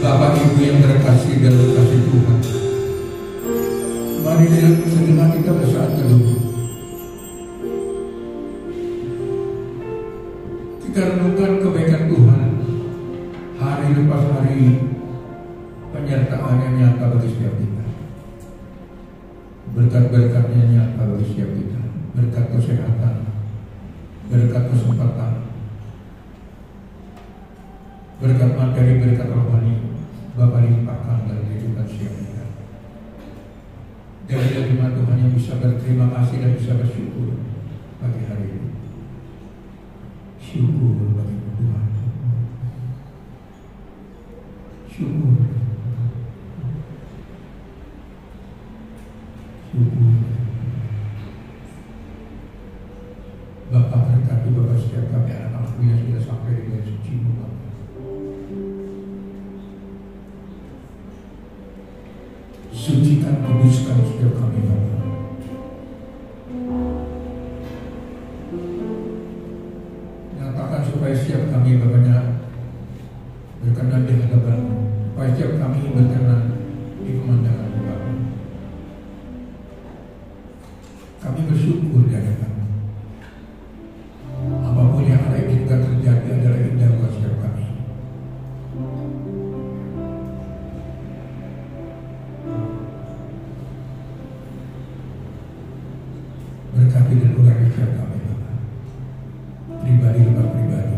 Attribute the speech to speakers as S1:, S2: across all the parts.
S1: Bapak Ibu yang terkasih dan terkasih Tuhan, mari sejenak kita bersaat teduh. Kita renungkan kebaikan Tuhan hari lepas hari, penyertaan-Nya nyata bagi setiap kita, berkat-berkat-Nya nyata bagi setiap kita, berkat kesehatan, berkat kesempatan, berkat materi, berkat rohani, Bapa limpahkan dalam kehidupan setiap kita. Dari firman Tuhan yang bisa berterima kasih dan bisa bersyukur pagi hari ini. Syukur bagi Tuhan. Syukur. Syukur. Bapa berkati Bapak setiap kami anak-anakmu yang sudah sampai di garis suci-Mu, Bapa. Sucikan, kuduskan setiap kami, Bapa. Nyatakan supaya setiap kami, Bapaknya, berkenan di hadapan-Mu, supaya setiap kami berkenan di pemandangan-Mu, Bapa. Kami bersyukur di hadapan-Mu. Apapun yang ada izinkan terjadi adalah indah buat setiap kami. Berkati dan urapi setiap kami, Bapa. Pribadi lepas pribadi.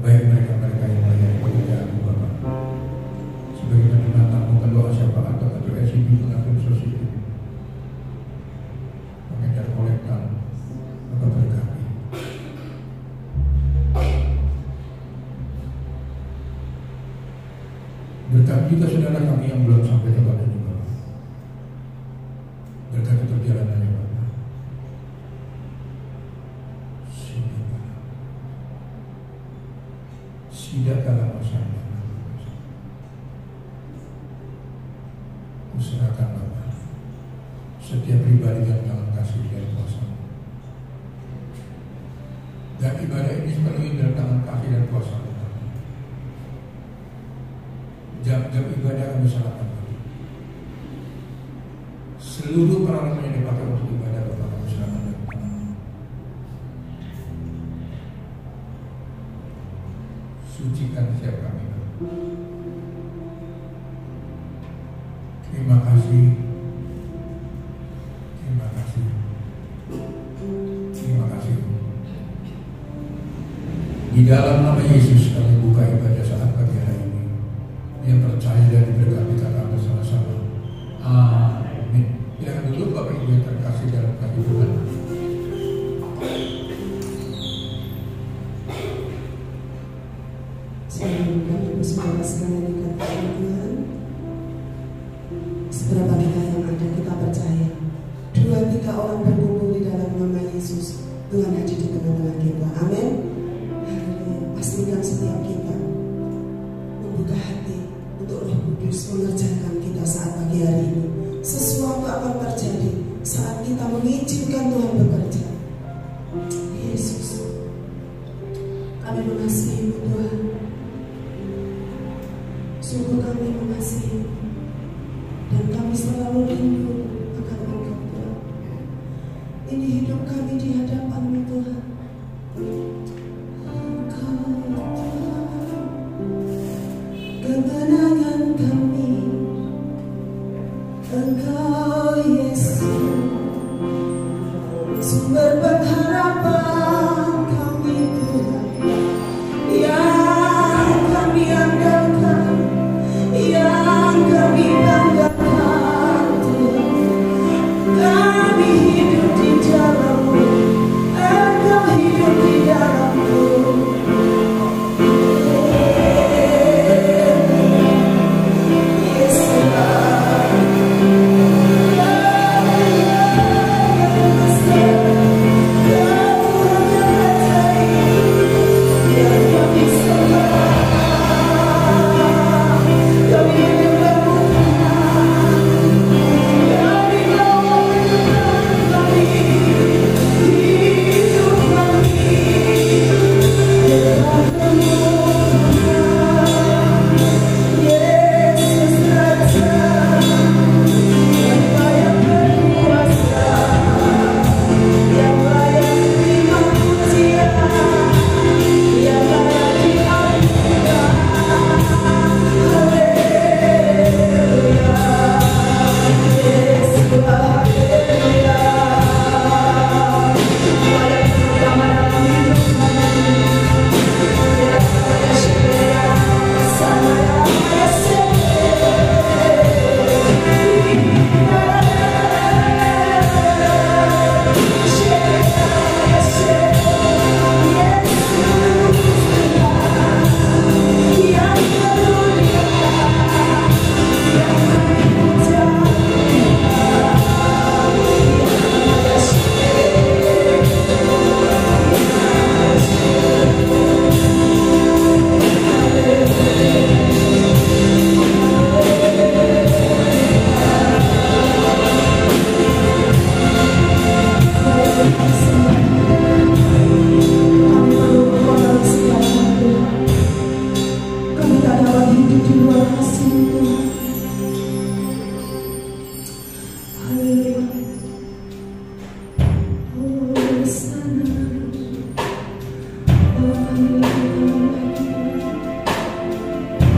S1: Baik mereka-mereka yang melayani pekerjaan-Mu, Bapa. Sebagaimana matamu kalau syafaat atau SCB mengatur sosial. Pengejar kolektan, Bapa berkati. Berkati juga saudara kami yang belum sampai tempat ini, Bapa. Berkati perjalanannya, Bapa. Sidak dalam masalah. Kuserahkan, Bapa, setiap pribadi yang dalam kasih dan kuasa-Mu. Dan ibadah ini sepenuhnya dalam tangan kasih dan kuasa-Mu. Jam-jam ibadah kami serahkan, Bapa. Seluruh peralatan yang dipakai untuk ibadah, Bapa, kami serahkan dalam tangan-Mu. Sucikan setiap kami, Bapa. Terima kasih. Terima kasih. Terima kasih. Di dalam nama Yesus kami buka ibadah saat pagi hari ini. Yang percaya dan diberkati kata bersama-sama. Amin. Silakan dulu Bapak Ibu yang terkasih dalam kasih Tuhan.
S2: Saudara saudara sekalian dikatakan Tuhan, seberapa kita yang ada kita percaya 2-3 orang berkumpul di dalam nama Yesus, Tuhan hadir di tengah-tengah kita. Amin. Pastikan setiap kita membuka hati untuk Roh Kudus mengerjakan kita saat pagi hari ini. Sesuatu akan terjadi saat kita mengizinkan Tuhan bekerja. Yesus, kami mengasihi Tuhan. Sungguh kami mengasihi dan kami selalu rindu akan Engkau, Tuhan. Ini hidup kami di hadapan-Mu, Tuhan. Engkau, Tuhan, kemenangan kami. Engkau, Yesus, sumber pengharapan kami, Tuhan. Yang kami andalkan, yang kami banggakan, Tuhan. Kami hidup di dalam-Mu,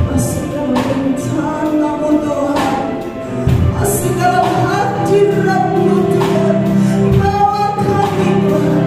S2: Masih dalam rencana-Mu Tuhan, masih dalam hadirat-Mu Tuhan, bawa kami Tuhan.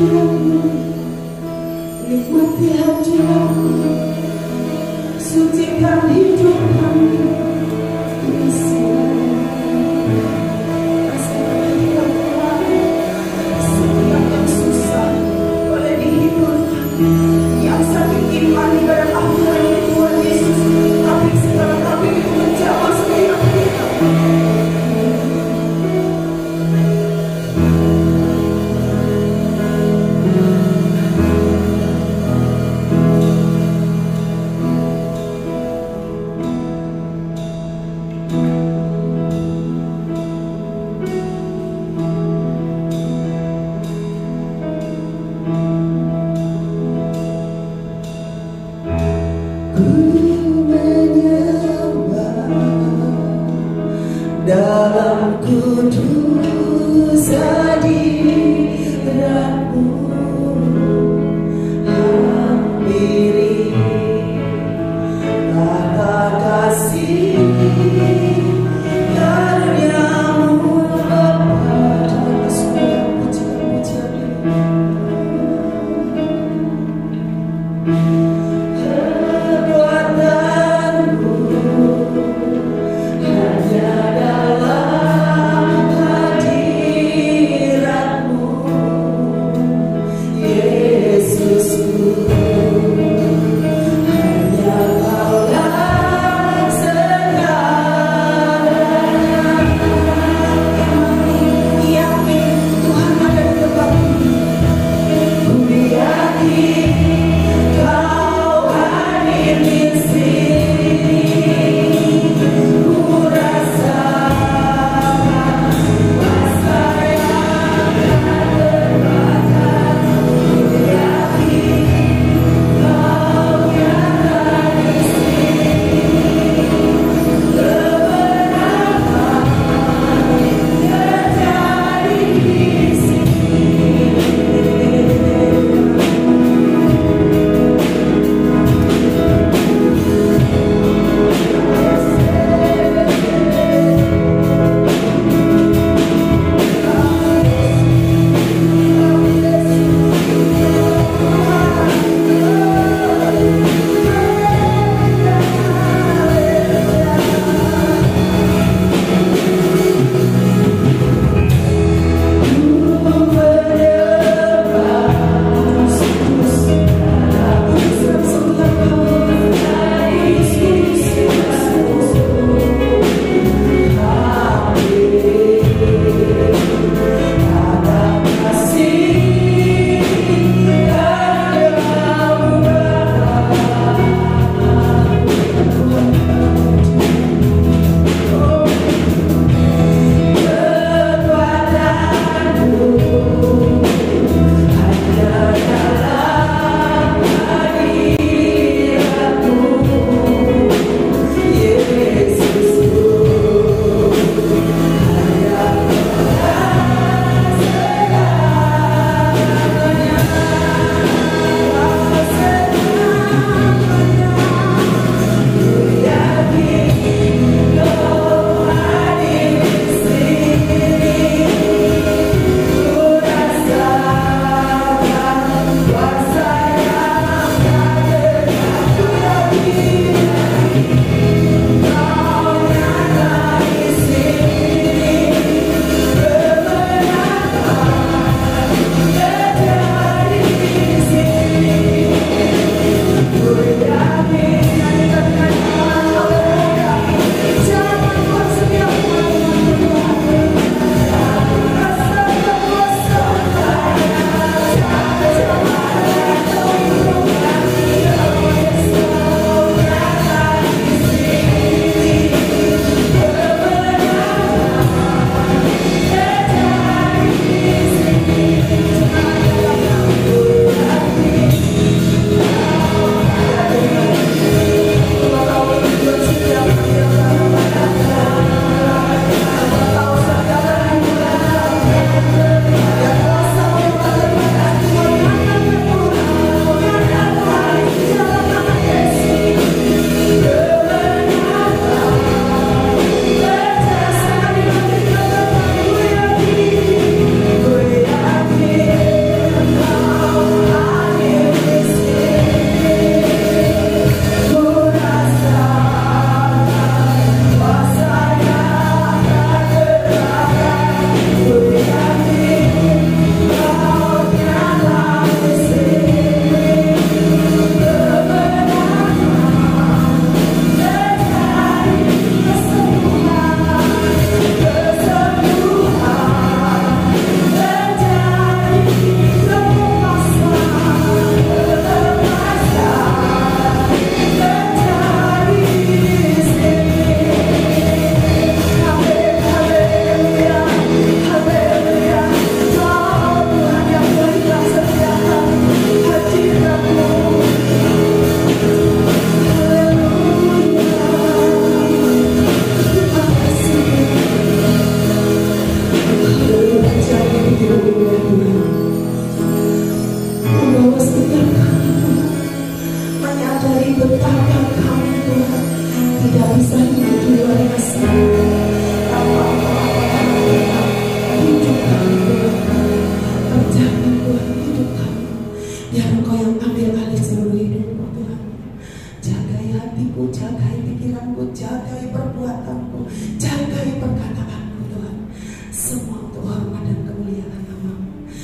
S2: hadiratmu, nikmati hadiratmu, sucikan hidup kami. Setiap yang susah boleh dihiburkan, yang sakit iman ibarat ampunan ini Tuhan Yesus, tapi sekarang kami itu menjawab setiap kita. Dalam kudus hadiratmu, hampiri kata kasih karuniamu Bapa. Dalam kesulitan pujian-pujian ini, kekuatanmu hanya dalam hadiratmu.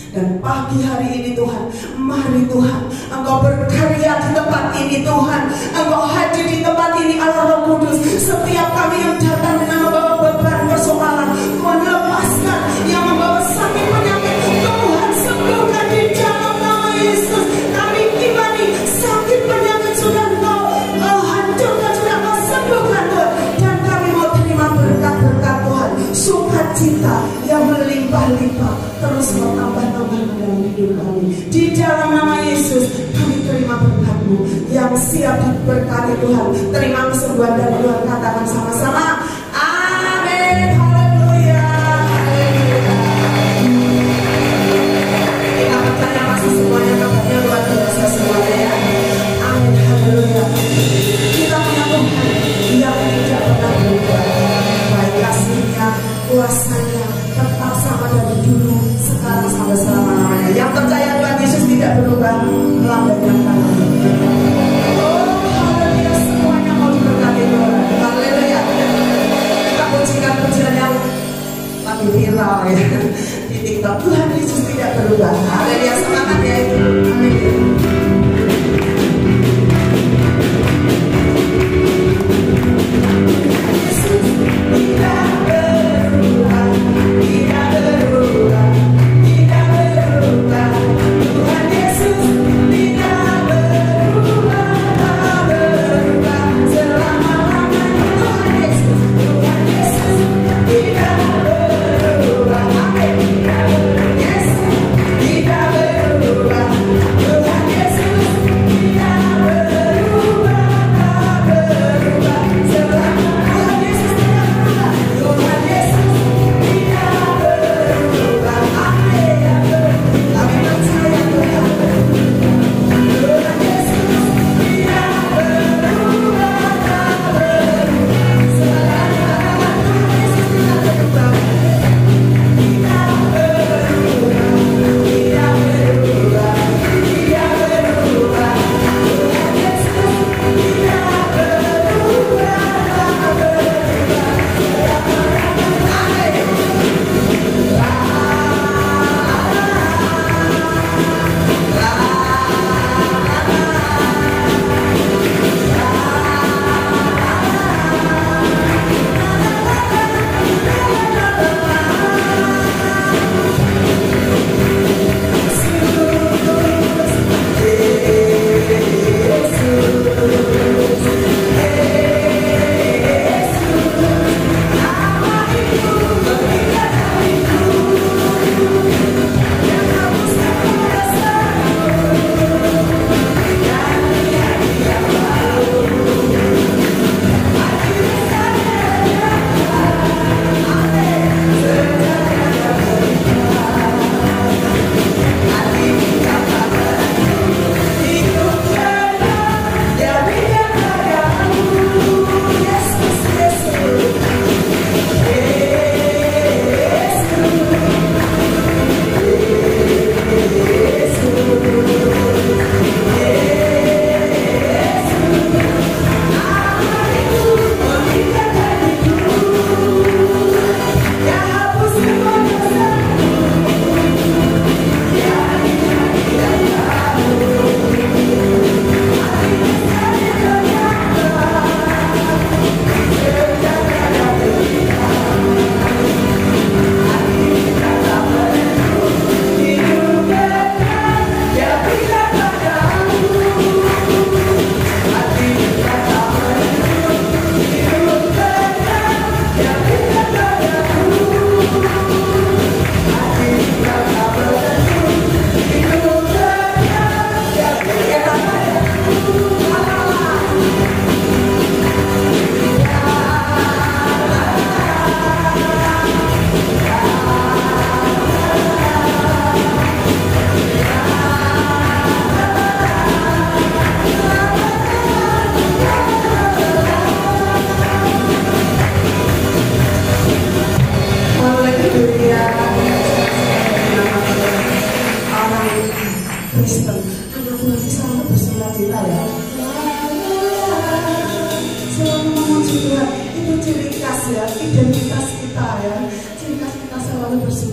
S2: Dan pagi hari ini Tuhan, mari Tuhan, Engkau berkarya di tempat ini Tuhan. Engkau hadir di tempat ini Allah Roh Kudus. Setiap kami yang datang dengan membawa beban persoalan, Tuhan lepaskan. Yang membawa sakit penyakit, Tuhan sembuhkan di dalam nama Yesus. Kami imani sakit penyakit sudah Engkau hancurkan, sudah Engkau sembuhkan Tuhan. Dan kami mau terima berkat-berkat Tuhan, sukacita yang melimpah-limpah terus bertambah-tambah dalam hidup kami. Di dalam nama Yesus kami terima berkat-Mu yang siap diberkati Tuhan. Terima kesembuhan dari Tuhan, katakan sama-sama amin. Haleluya, haleluya. Kita percaya masih semuanya kabarnya luar biasa semuanya ya. Amin, haleluya. Kita punya Tuhan yang tidak pernah berubah. Baik kasih-Nya, kuasa-Nya tetap sama dari dulu, sekarang sampai selama-lamanya. Yang percaya Tuhan Yesus tidak berubah, melambaikan tangan. Oh, haleluya, semuanya mau diberkati Tuhan. Haleluya. Kita pujikan pujian yang lagi viral ya di TikTok. Tuhan Yesus tidak berubah. Haleluya, semangat ya itu. Haleluya. Yes,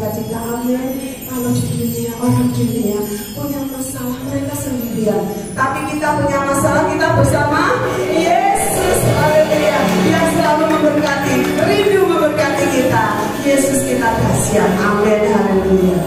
S2: sukacita. Amin. Kalau di dunia, orang dunia punya masalah mereka sendirian, tapi kita punya masalah kita bersama Yesus. Haleluya. Yang selalu memberkati, rindu memberkati kita. Yesus kita kasihan. Amin. Haleluya.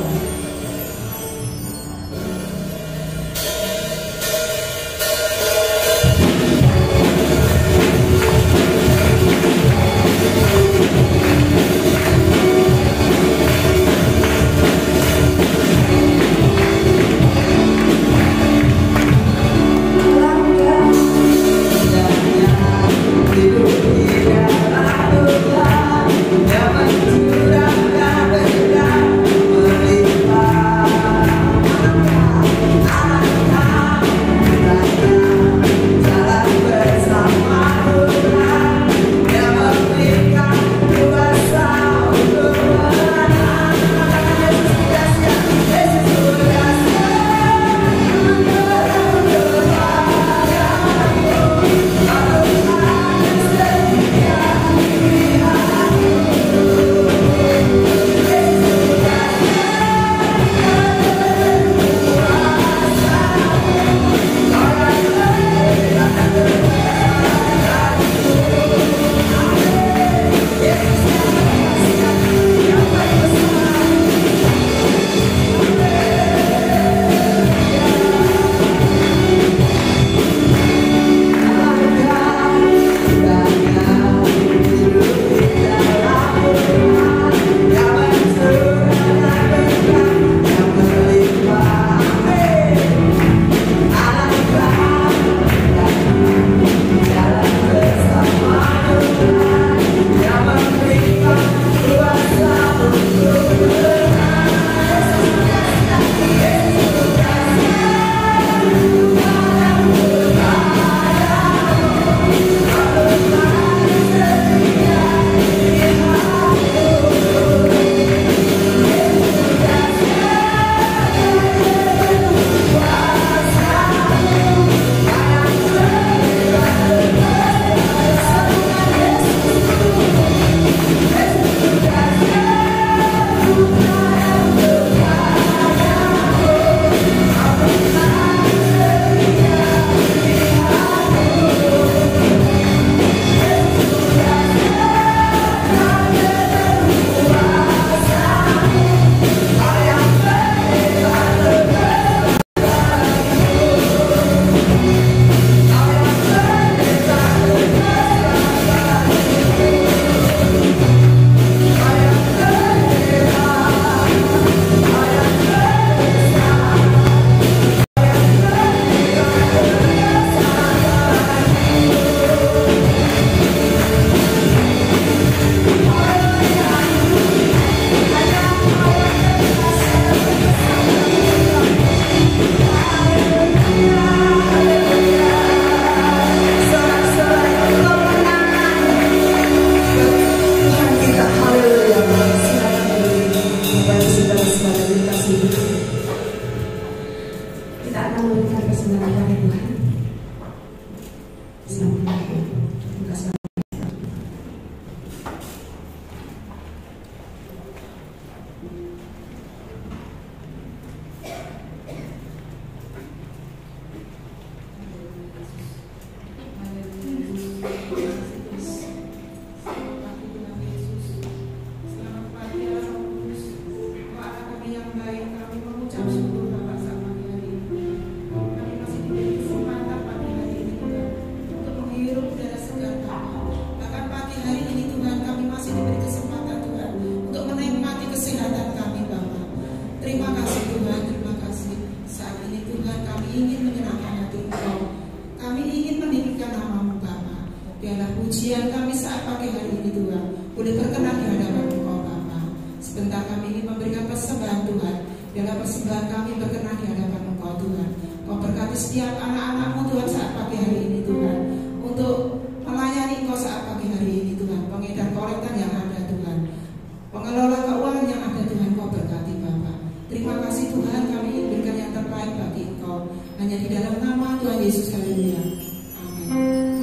S3: Pujian kami saat pagi hari ini Tuhan, boleh berkenan di hadapan Engkau Bapa. Sebentar kami ingin memberikan persembahan Tuhan. Biarlah persembahan kami berkenan di hadapan Engkau Tuhan. Kau berkati setiap anak-anak-Mu Tuhan saat pagi hari ini Tuhan, untuk melayani Engkau saat pagi hari ini Tuhan. Pengedar kolektan yang ada Tuhan, pengelola keuangan yang ada Tuhan, Kau berkati Bapa. Terima kasih Tuhan, kami ingin berikan yang terbaik bagi Engkau. Hanya di dalam nama Tuhan Yesus, haleluya. Amin.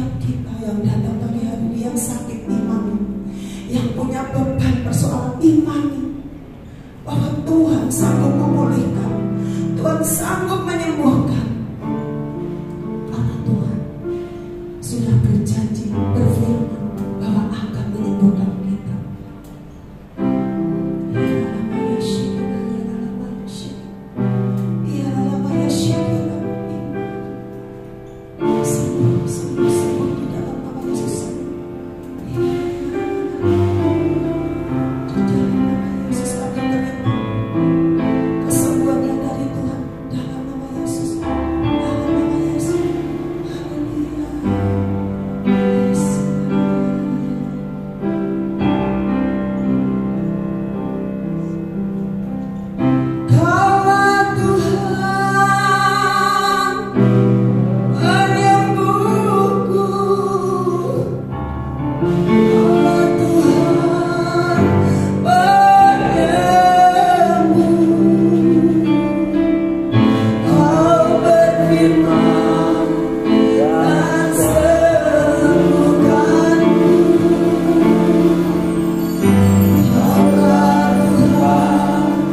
S2: setiap kita yang datang pagi hari ini yang sakit iman, yang punya beban persoalan iman, bahwa Tuhan sanggup memulihkan, Tuhan sanggup menyembuhkan. Karena Tuhan sudah berjanji, berfirman bahwa akan menyembuhkan kita. Sembuh di dalam nama Yesus. Di dalam nama Yesus kami menerima kesembuhan yang dari Tuhan. Dalam nama Yesus. Dalam nama Yesus. Haleluya. Yesus. Kaulah Tuhan penyembuhku. Kaulah Tuhan penyembuh. Kau berfirman dan sembuhkanku. Kaulah Tuhan penyembuh.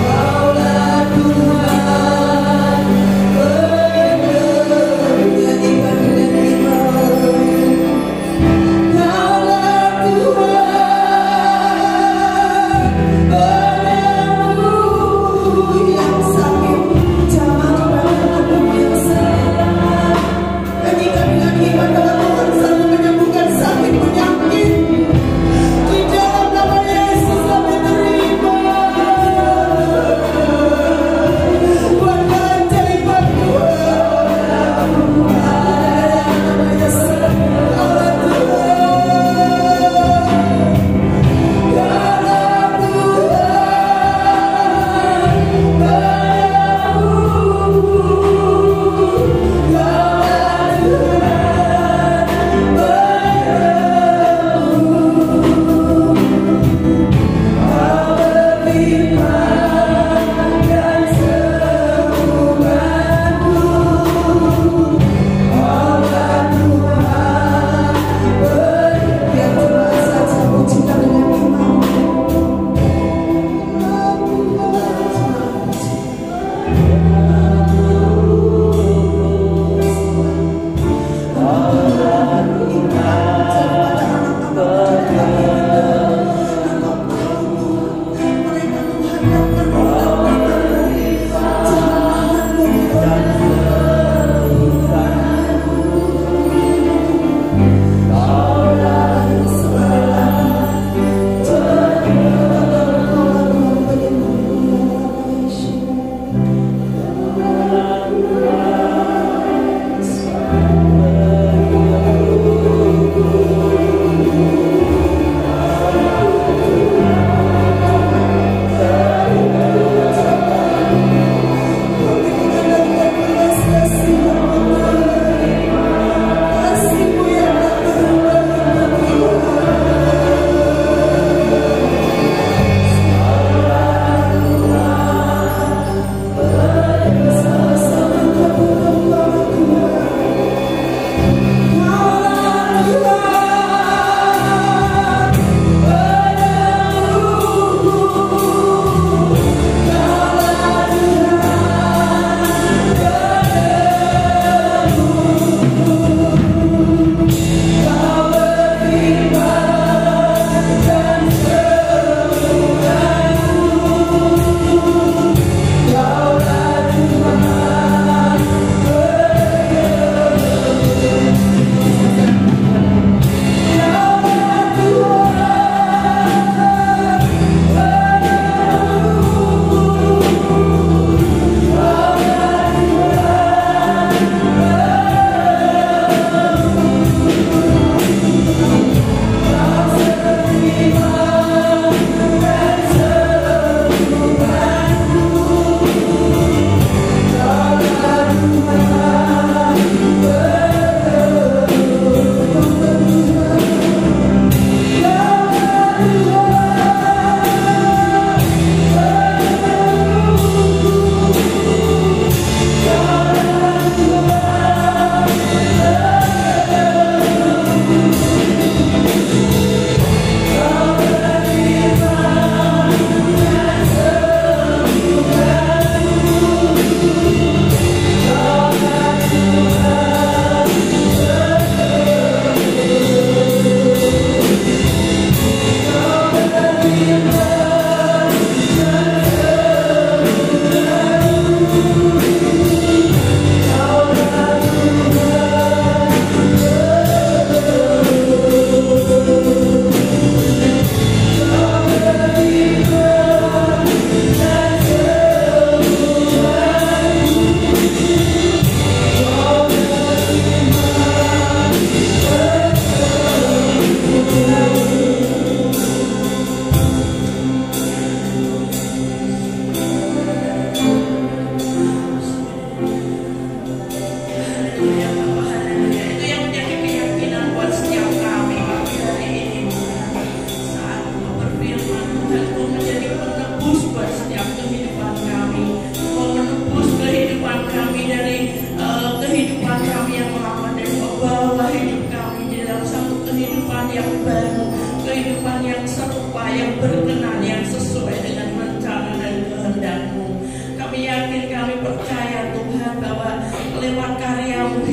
S2: Kaulah Tuhan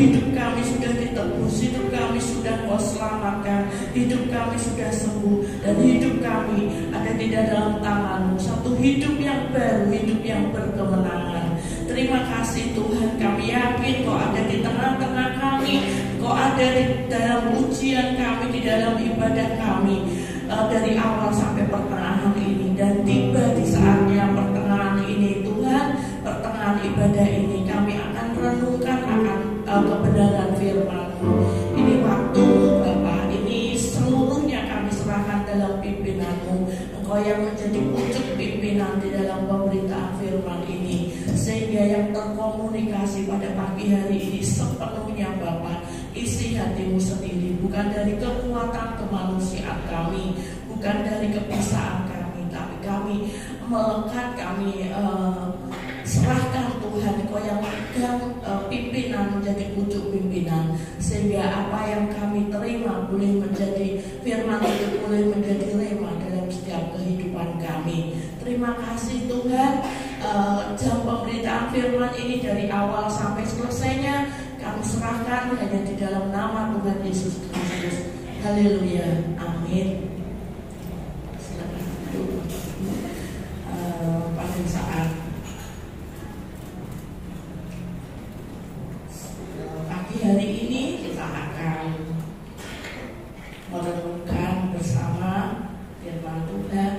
S4: hidup kami sudah ditebus, hidup kami sudah Kau selamatkan, hidup kami sudah sembuh, dan hidup kami ada di dalam tangan-Mu. Satu hidup yang baru, hidup yang berkemenangan. Terima kasih Tuhan, kami yakin Kau ada di tengah-tengah kami, Kau ada di dalam ujian kami, di dalam ibadah kami, dari awal sampai pertengahan ini. Dan tiba di saatnya pertengahan ini Tuhan, pertengahan ibadah ini kami akan renungkan akan kebenaran firman-Mu. Ini waktu Bapa, ini seluruhnya kami serahkan dalam pimpinan-Mu. Engkau yang menjadi pucuk pimpinan di dalam pemberitaan firman ini, sehingga yang terkomunikasi pada pagi hari ini sepenuhnya Bapa isi hati-Mu sendiri, bukan dari kekuatan kemanusiaan kami, bukan dari kebiasaan kami, tapi kami melekat, kami serahkan Tuhan, Kau yang megang pimpinan menjadi pucuk pimpinan, sehingga apa yang kami terima boleh menjadi firman itu, boleh menjadi rema dalam setiap kehidupan kami. Terima kasih Tuhan, jam pemberitaan firman ini dari awal sampai selesainya kami serahkan hanya di dalam nama Tuhan Yesus Kristus. Haleluya, amin. Silakan duduk. Pada saat pagi hari ini kita akan merenungkan bersama firman Tuhan.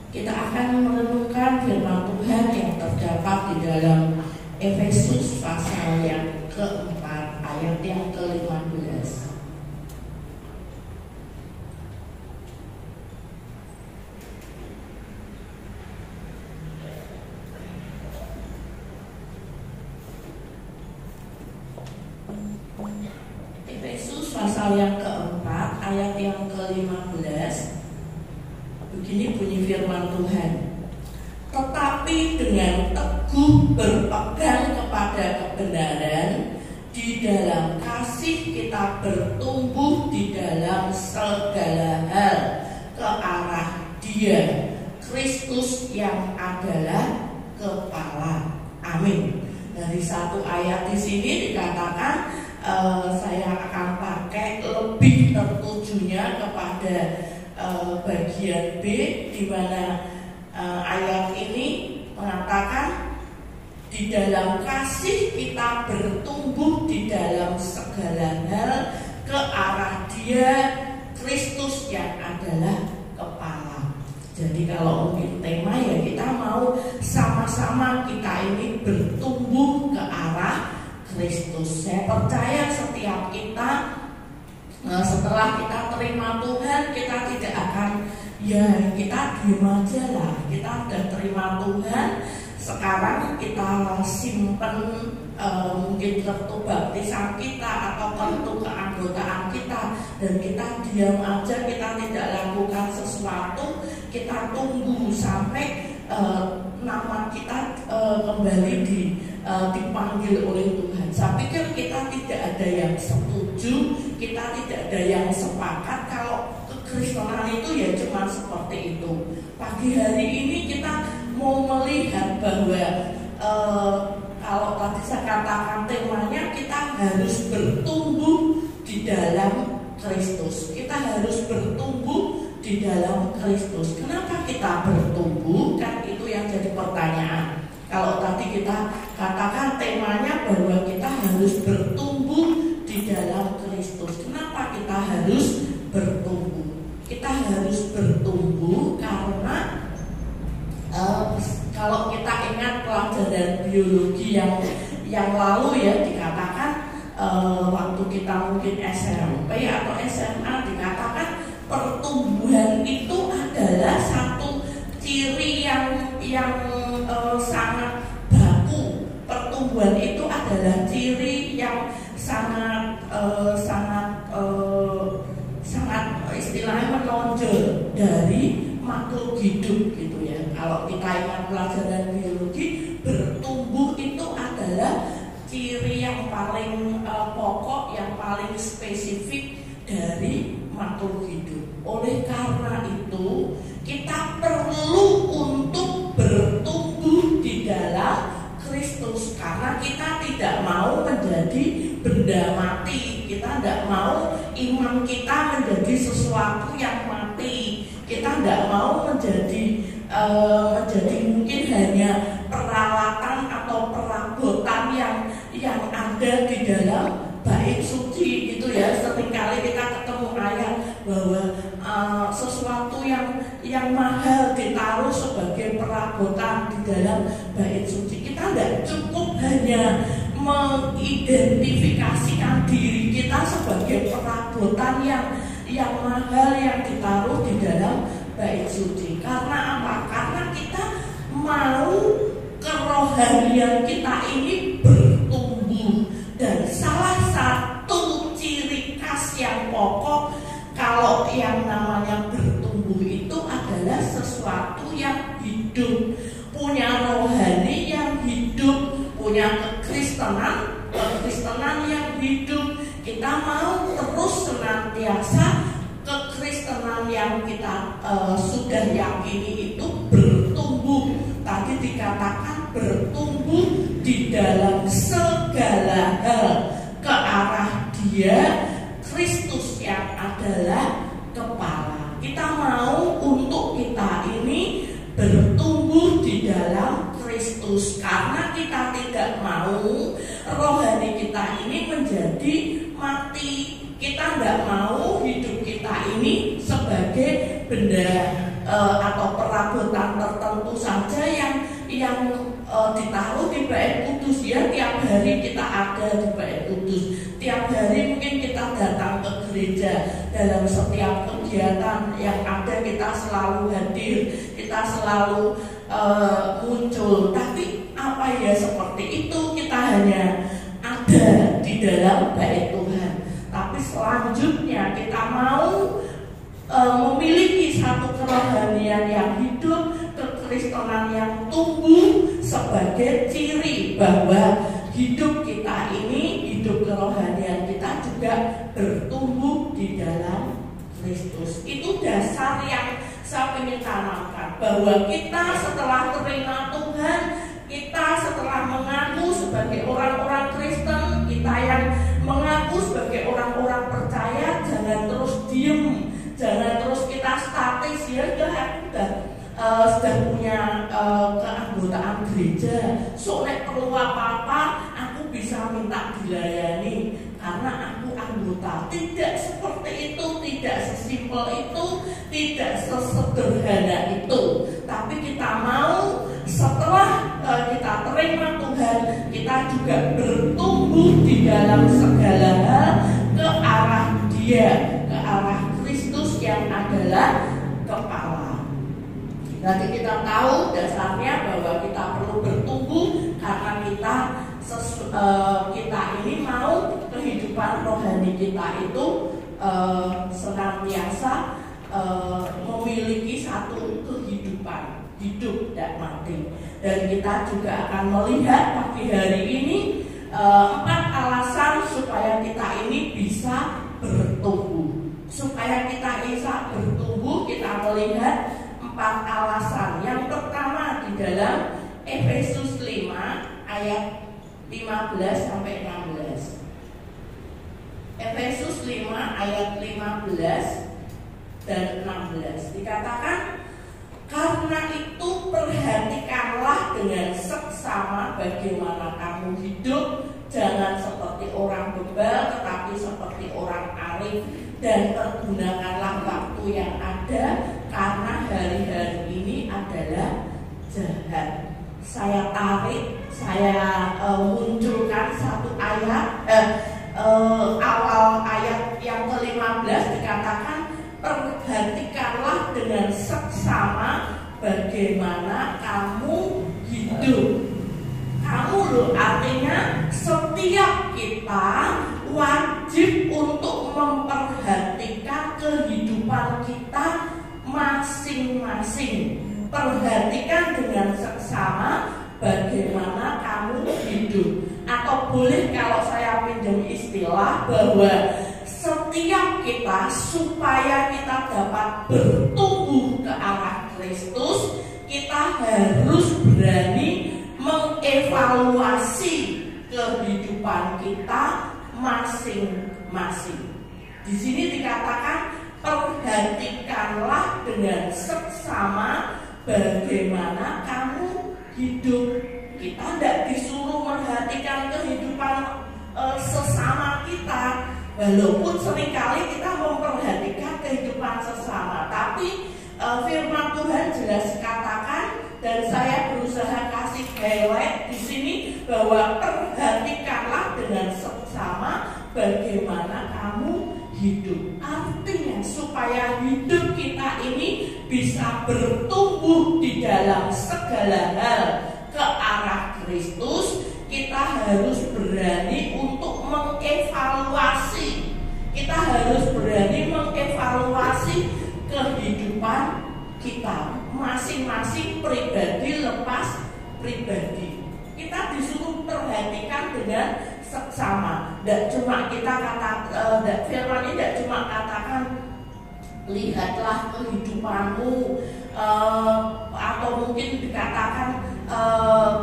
S4: Kita akan merenungkan firman Tuhan yang terdapat di dalam Efesus pasal yang keempat ayat yang ke-15. Efesus pasal yang keempat ayat yang ke-15. Begini bunyi firman Tuhan. Tetapi dengan teguh berpegang kepada kebenaran, di dalam kasih kita bertumbuh di dalam segala hal ke arah Dia, Kristus yang adalah kepala. Amin. Dari satu ayat di sini dikatakan, saya akan pakai lebih tertujunya kepada bagian B, di mana ayat ini mengatakan di dalam kasih kita bertumbuh di dalam segala hal ke arah Dia, Kristus yang adalah kepala. Jadi kalau mungkin tema ya, kita mau sama-sama kita ini bertumbuh ke arah Kristus. Saya percaya setiap kita setelah kita terima Tuhan, kita tidak akan ya kita diem aja lah. Kita sudah terima Tuhan, sekarang kita simpen mungkin kartu baptisan kita atau kartu keanggotaan kita, dan kita diam aja, kita tidak lakukan sesuatu. Kita tunggu sampai nama kita kembali dipanggil oleh Tuhan. Saya pikir kita tidak ada yang setuju, kita tidak ada yang sepakat kalau kekristenan itu ya cuma seperti itu. Pagi hari ini kita mau melihat bahwa kalau tadi saya katakan temanya, kita harus bertumbuh di dalam Kristus. Kita harus bertumbuh di dalam Kristus. Kenapa kita bertumbuh? Kan itu yang jadi pertanyaan. Kalau tadi kita katakan temanya bahwa kita harus bertumbuh di dalam Kristus. Kenapa kita harus bertumbuh? Kita harus bertumbuh karena kalau kita ingat pelajaran biologi yang lalu ya, dikatakan waktu kita mungkin SMP atau SMA, dikatakan pertumbuhan itu adalah satu ciri yang sangat baku. Pertumbuhan itu adalah ciri yang sangat istilahnya menonjol dari makhluk hidup gitu ya. Kalau kita ingat pelajaran biologi, bertumbuh itu adalah ciri yang paling pokok, yang paling spesifik dari makhluk hidup. Oleh karena itu, kita perlu untuk bertumbuh di dalam Kristus, karena kita tidak mau menjadi benda mati. Kita tidak mau iman kita menjadi sesuatu yang mati. Kita tidak mau menjadi mungkin hanya peralatan atau perabotan yang ada di dalam bait suci gitu ya. Seringkali kita ketemu ayat bahwa sesuatu yang mahal ditaruh sebagai perabotan di dalam bait suci. Kita tidak cukup hanya mengidentifikasikan diri kita sebagai perabotan yang mahal yang ditaruh di dalam bait suci. Karena apa? Karena kita mau kerohanian kita ini bertumbuh. Dan salah satu ciri khas yang pokok kalau yang namanya bertumbuh itu adalah sesuatu yang hidup, punya rohani yang hidup, punya kekristenan yang hidup. Kita mau terus senantiasa kekristenan yang kita sudah yakini itu bertumbuh. Tadi dikatakan bertumbuh di dalam segala hal ke arah Dia, Kristus yang adalah kepala. Kita mau untuk kita ini bertumbuh di dalam Kristus, karena kita tidak mau rohani kita ini menjadi mati. Kita tidak mau hidup kita ini sebagai benda atau perabotan tertentu saja yang ditaruh di bait kudus ya. Tiap hari kita ada di bait kudus, tiap hari mungkin kita datang ke gereja, dalam setiap kegiatan yang ada kita selalu hadir, kita selalu muncul. Tapi apa ya seperti itu, kita hanya ada di dalam bait Tuhan. Tapi selanjutnya kita mau memiliki satu kerohanian yang hidup, kekristenan yang tumbuh sebagai ciri bahwa hidup kita ini, hidup kerohanian kita juga bertumbuh di dalam Kristus. Itu dasar yang saya ingin tanamkan, bahwa kita setelah terima Tuhan, kita setelah mengaku sebagai orang-orang Kristen, kita yang mengaku sebagai orang-orang percaya, jangan terus diem, jangan terus kita statis ya. Sudah punya keanggotaan gereja, soalnya perlu apa-apa aku bisa minta dilayani karena aku anggota. Tidak seperti itu, tidak sesimpel itu, tidak sesederhana itu. Tapi kita mau setelah kita terima Tuhan, kita juga bertumbuh di dalam segala hal ke arah Dia, ke arah Kristus yang adalah kepala. Nanti kita tahu dasarnya bahwa kita perlu bertumbuh karena kita ini mau kehidupan rohani kita itu senantiasa memiliki satu kehidupan hidup dan mati. Dan kita juga akan melihat pagi hari ini 4 alasan supaya kita ini bisa bertumbuh. Supaya kita bisa bertumbuh, kita melihat 4 alasan. Yang pertama di dalam Efesus 5 ayat 15 sampai 16. Efesus 5 ayat 15 dan 16 dikatakan, karena itu perhatikanlah dengan seksama bagaimana kamu hidup, jangan seperti orang bebal tetapi seperti orang arif, dan pergunakanlah waktu yang ada karena hari-hari ini adalah jahat. Saya munculkan satu ayat, awal ayat yang ke-15 dikatakan, perhatikanlah dengan seksama bagaimana kamu hidup. Kamu loh, artinya setiap kita wajib untuk memperhatikan kehidupan kita masing-masing. Perhatikan dengan seksama bagaimana kamu hidup. Atau boleh kalau saya pinjam istilah bahwa setiap setiap kita supaya kita dapat bertumbuh ke arah Kristus, kita harus berani mengevaluasi kehidupan kita masing-masing. Di sini dikatakan perhatikanlah dengan seksama bagaimana kamu hidup. Kita tidak disuruh memperhatikan kehidupan sesama kita, walaupun seringkali kita memperhatikan kehidupan sesama. Tapi firman Tuhan jelas katakan, dan saya berusaha kasih highlight di sini bahwa perhatikanlah dengan seksama bagaimana kamu hidup. Artinya supaya hidup kita ini bisa bertumbuh di dalam segala hal ke arah Kristus, kita harus berani untuk mengevaluasi. Kita harus berani mengevaluasi kehidupan kita masing-masing, pribadi lepas pribadi. Kita disuruh perhatikan dengan seksama. Tidak cuma kita firman ini tidak cuma katakan lihatlah kehidupanmu, atau mungkin dikatakan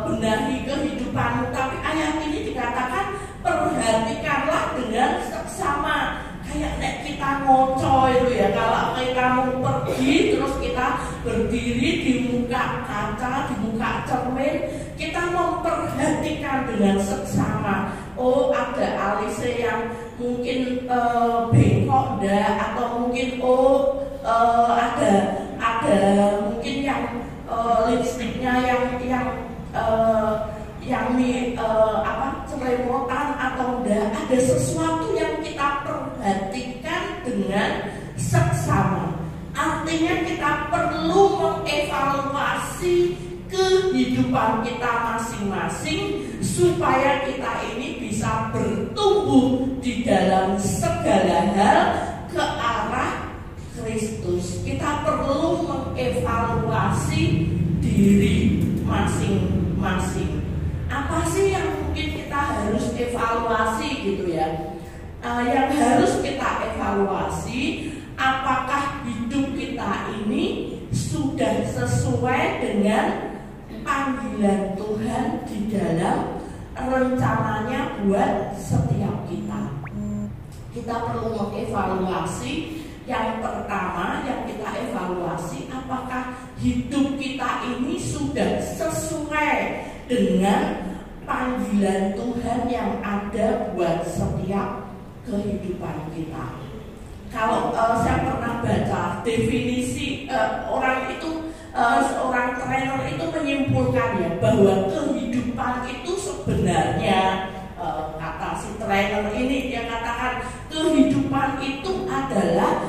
S4: benahi kehidupanmu, tapi ayat ini dikatakan perhatikanlah dengan seksama. Kayak kita ngoco itu ya, kalau kita mau pergi terus kita berdiri di muka kaca, di muka cermin, kita memperhatikan dengan seksama. Oh, ada alisnya yang mungkin bengkok atau mungkin ada mungkin yang lipstiknya yang celemotan atau enggak. Ada sesuatu yang kita perhatikan dengan seksama. Artinya kita perlu mengevaluasi kehidupan kita masing-masing supaya kita ini bisa bertumbuh di dalam segala hal ke arah Kristus. Kita perlu mengevaluasi diri masing-masing. Apa sih yang mungkin kita harus evaluasi gitu ya? Yang harus kita evaluasi, apakah hidup kita ini sudah sesuai dengan panggilan Tuhan di dalam rencananya buat setiap kita. Kita perlu mengevaluasi. Yang pertama yang kita evaluasi, apakah hidup kita ini sudah sesuai dengan panggilan Tuhan yang ada buat setiap kehidupan kita. Kalau saya pernah baca definisi seorang trainer itu menyimpulkan ya bahwa kehidupan itu sebenarnya, kata si trainer ini, dia katakan kehidupan itu adalah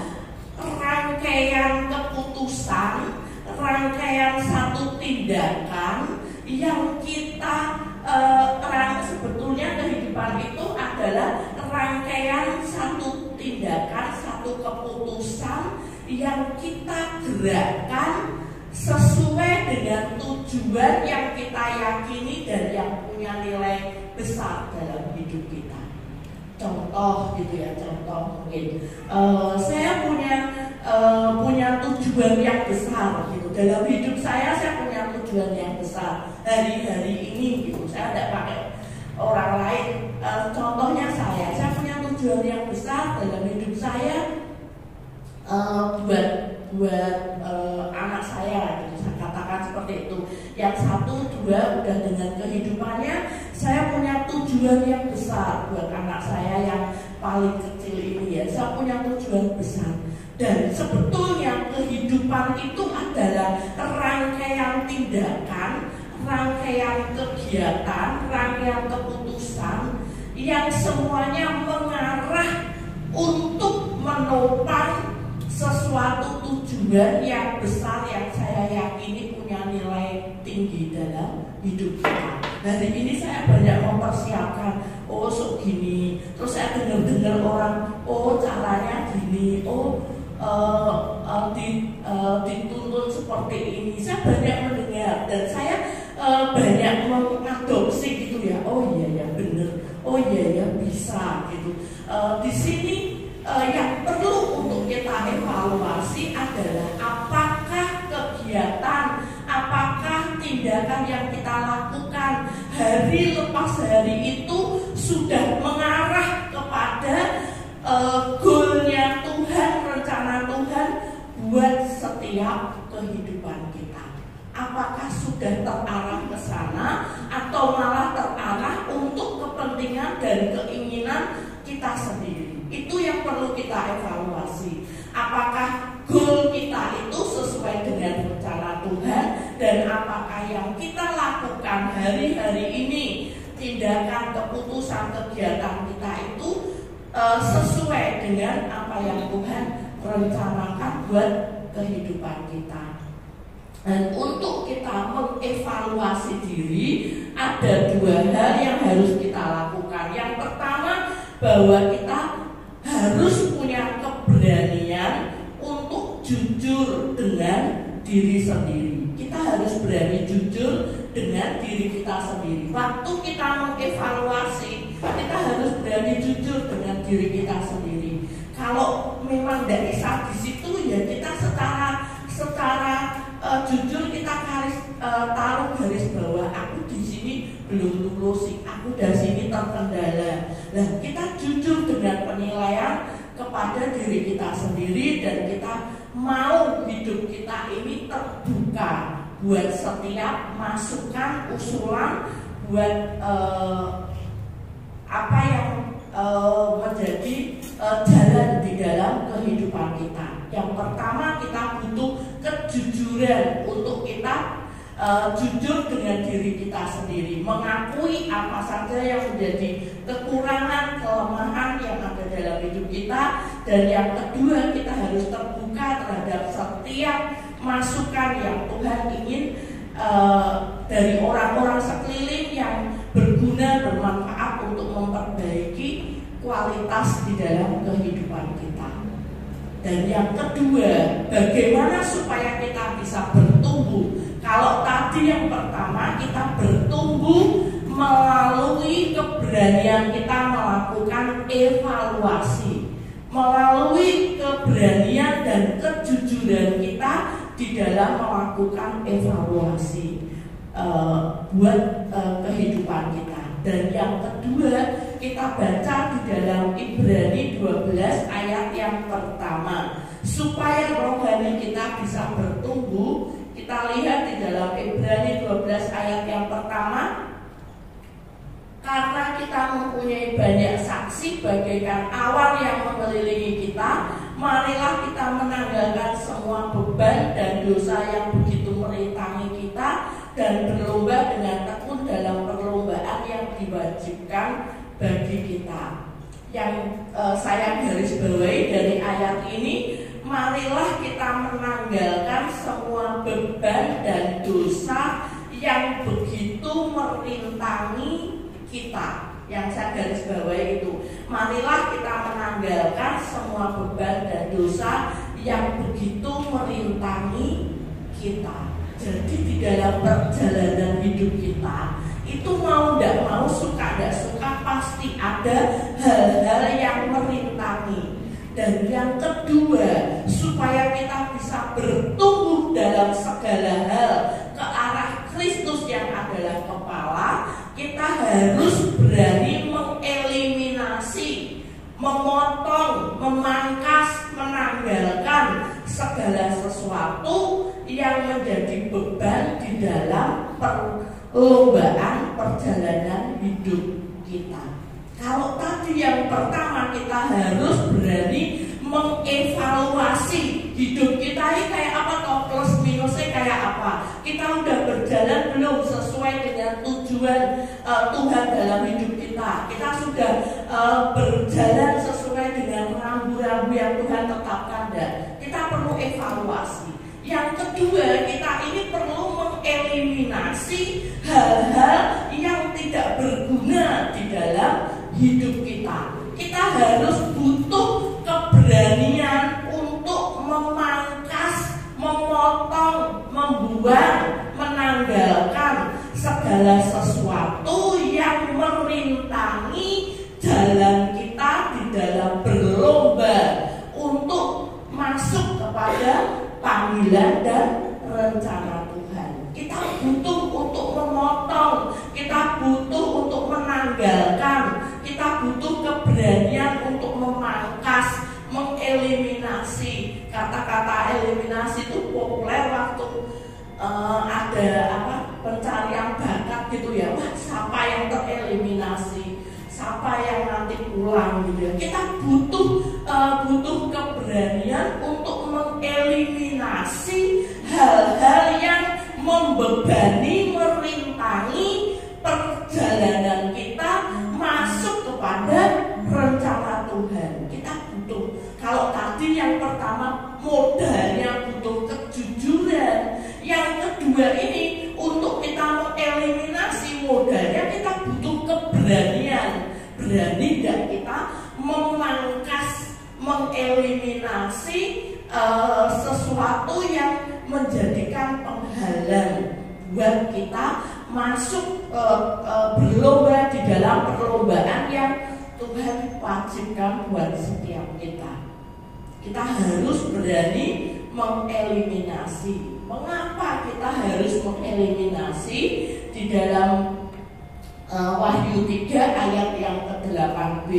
S4: rangkaian keputusan, rangkaian satu tindakan yang kita sebetulnya kehidupan itu adalah rangkaian satu tindakan, satu keputusan yang kita gerakkan sesuai dengan tujuan yang kita yakini dan yang punya nilai besar dalam hidup kita. Contoh gitu ya, contoh mungkin saya punya tujuan yang besar gitu dalam hidup saya punya tujuan yang besar hari-hari ini gitu. Saya tidak pakai orang lain. Contohnya saya punya tujuan yang besar dalam hidup saya, buat anak saya gitu. Saya katakan seperti itu. Yang satu, dua udah dengan kehidupannya. Saya punya tujuan yang besar buat anak saya yang paling kecil ini ya. Saya punya tujuan besar. Dan sebetulnya kehidupan itu adalah rangkaian tindakan, rangkaian kegiatan, rangkaian keputusan yang semuanya mengarah untuk menopang sesuatu tujuan yang besar yang saya yakini punya nilai tinggi dalam hidup kita. Hari ini saya banyak mempersiapkan, so gini, terus saya dengar orang, caranya gini, dituntun seperti ini. Saya banyak mendengar dan saya banyak mengadopsi gitu ya. Oh iya ya bener, oh iya ya bisa gitu. Di sini yang perlu untuk kita evaluasi adalah apakah kegiatan, apakah tindakan yang kita lakukan hari lepas hari itu sudah mengarah kepada goalnya Tuhan, rencana Tuhan buat setiap kehidupan kita. Apakah sudah terarah ke sana atau malah terarah untuk kepentingan dan keinginan kita sendiri? Itu yang perlu kita evaluasi. Apakah goal kita itu sesuai dengan rencana Tuhan, dan apakah yang kita lakukan hari-hari ini, tindakan, keputusan, kegiatan kita itu sesuai dengan apa yang Tuhan rencanakan buat kehidupan kita. Dan untuk kita mengevaluasi diri, ada dua hal yang harus kita lakukan. Yang pertama, bahwa kita harus punya keberanian untuk jujur dengan diri sendiri. Kita harus berani jujur dengan diri kita sendiri. Waktu kita mengevaluasi, kita harus berani jujur dengan diri kita sendiri. Kalau memang tidak bisa di situ, ya kita secara jujur kita taruh garis bawah, aku di sini belum lulus, aku dari sini terkendala. Nah, kita jujur dengan penilaian kepada diri kita sendiri, dan kita mau hidup kita ini terbuka buat setiap masukan, usulan, buat apa yang menjadi jalan di dalam kehidupan kita. Yang pertama, kita butuh kejujuran untuk kita jujur dengan diri kita sendiri, mengakui apa saja yang menjadi kekurangan, kelemahan yang ada dalam hidup kita. Dan yang kedua, kita harus terbuka terhadap setiap masukan yang Tuhan ingin dari orang-orang sekeliling yang berguna, bermanfaat untuk memperbaiki kualitas di dalam kehidupan kita. Dan yang kedua, bagaimana supaya kita bisa bertumbuh? Kalau tadi yang pertama, kita bertumbuh melalui keberanian kita melakukan evaluasi, melalui keberanian dan kejujuran kita di dalam melakukan evaluasi buat kehidupan kita. Dan yang kedua, kita baca di dalam Ibrani 12 ayat yang pertama, supaya rohani kita bisa bertumbuh. Kita lihat di dalam Ibrani 12 ayat yang pertama, karena kita mempunyai banyak saksi bagaikan awan yang mengelilingi kita, marilah kita menanggalkan semua beban dan dosa yang begitu merintangi kita, dan berlomba dengan tekun dalam perlombaan yang diwajibkan bagi kita. Yang saya garis bawahi dari ayat ini, marilah kita menanggalkan semua beban dan dosa yang begitu merintangi kita. Yang saya garis bawahi itu, marilah kita menanggalkan semua beban dan dosa yang begitu merintangi kita. Jadi di dalam perjalanan hidup kita itu, mau tidak mau, suka tidak suka, pasti ada hal-hal yang merintangi. Dan yang kedua, supaya kita bisa bertumbuh dalam segala hal ke arah Kristus yang adalah kepala, kita harus berani mengeliminasi, memotong, memangkas, menanggalkan segala sesuatu yang menjadi beban di dalam perlombaan perjalanan hidup kita. Kalau tadi yang pertama, kita harus berani mengevaluasi hidup kita ini kayak apa, toh plus minusnya kayak apa. Kita udah berjalan belum sesuai dengan tujuan Tuhan dalam hidup kita. Kita sudah berjalan sesuai dengan rambu-rambu yang Tuhan tetapkan, dan kita perlu evaluasi. Yang kedua, kita ini perlu mengeliminasi hal-hal yang tidak berguna di dalam hidup kita. Kita harus butuh keberanian untuk memangkas, memotong, membuang, menanggalkan segala sesuatu yang merintangi jalan kita di dalam berlomba kata-kata eliminasi itu populer waktu ada pencarian bakat gitu ya. Wah, siapa yang tereliminasi, siapa yang nanti pulang gitu ya. Kita butuh keberanian untuk mengeliminasi hal-hal yang membebani, merintangi perjalanan kita masuk kepada rencana Tuhan. Kita butuh, kalau tadi yang pertama modalnya butuh kejujuran, yang kedua ini untuk kita mengeliminasi modalnya kita butuh keberanian. Berani dan kita memangkas, mengeliminasi sesuatu yang menjadikan penghalang buat kita masuk berlomba di dalam perlombaan yang Tuhan wajibkan buat setiap kita. Kita harus berani mengeliminasi. Mengapa kita harus mengeliminasi? Di dalam Wahyu 3 ayat yang ke-8b.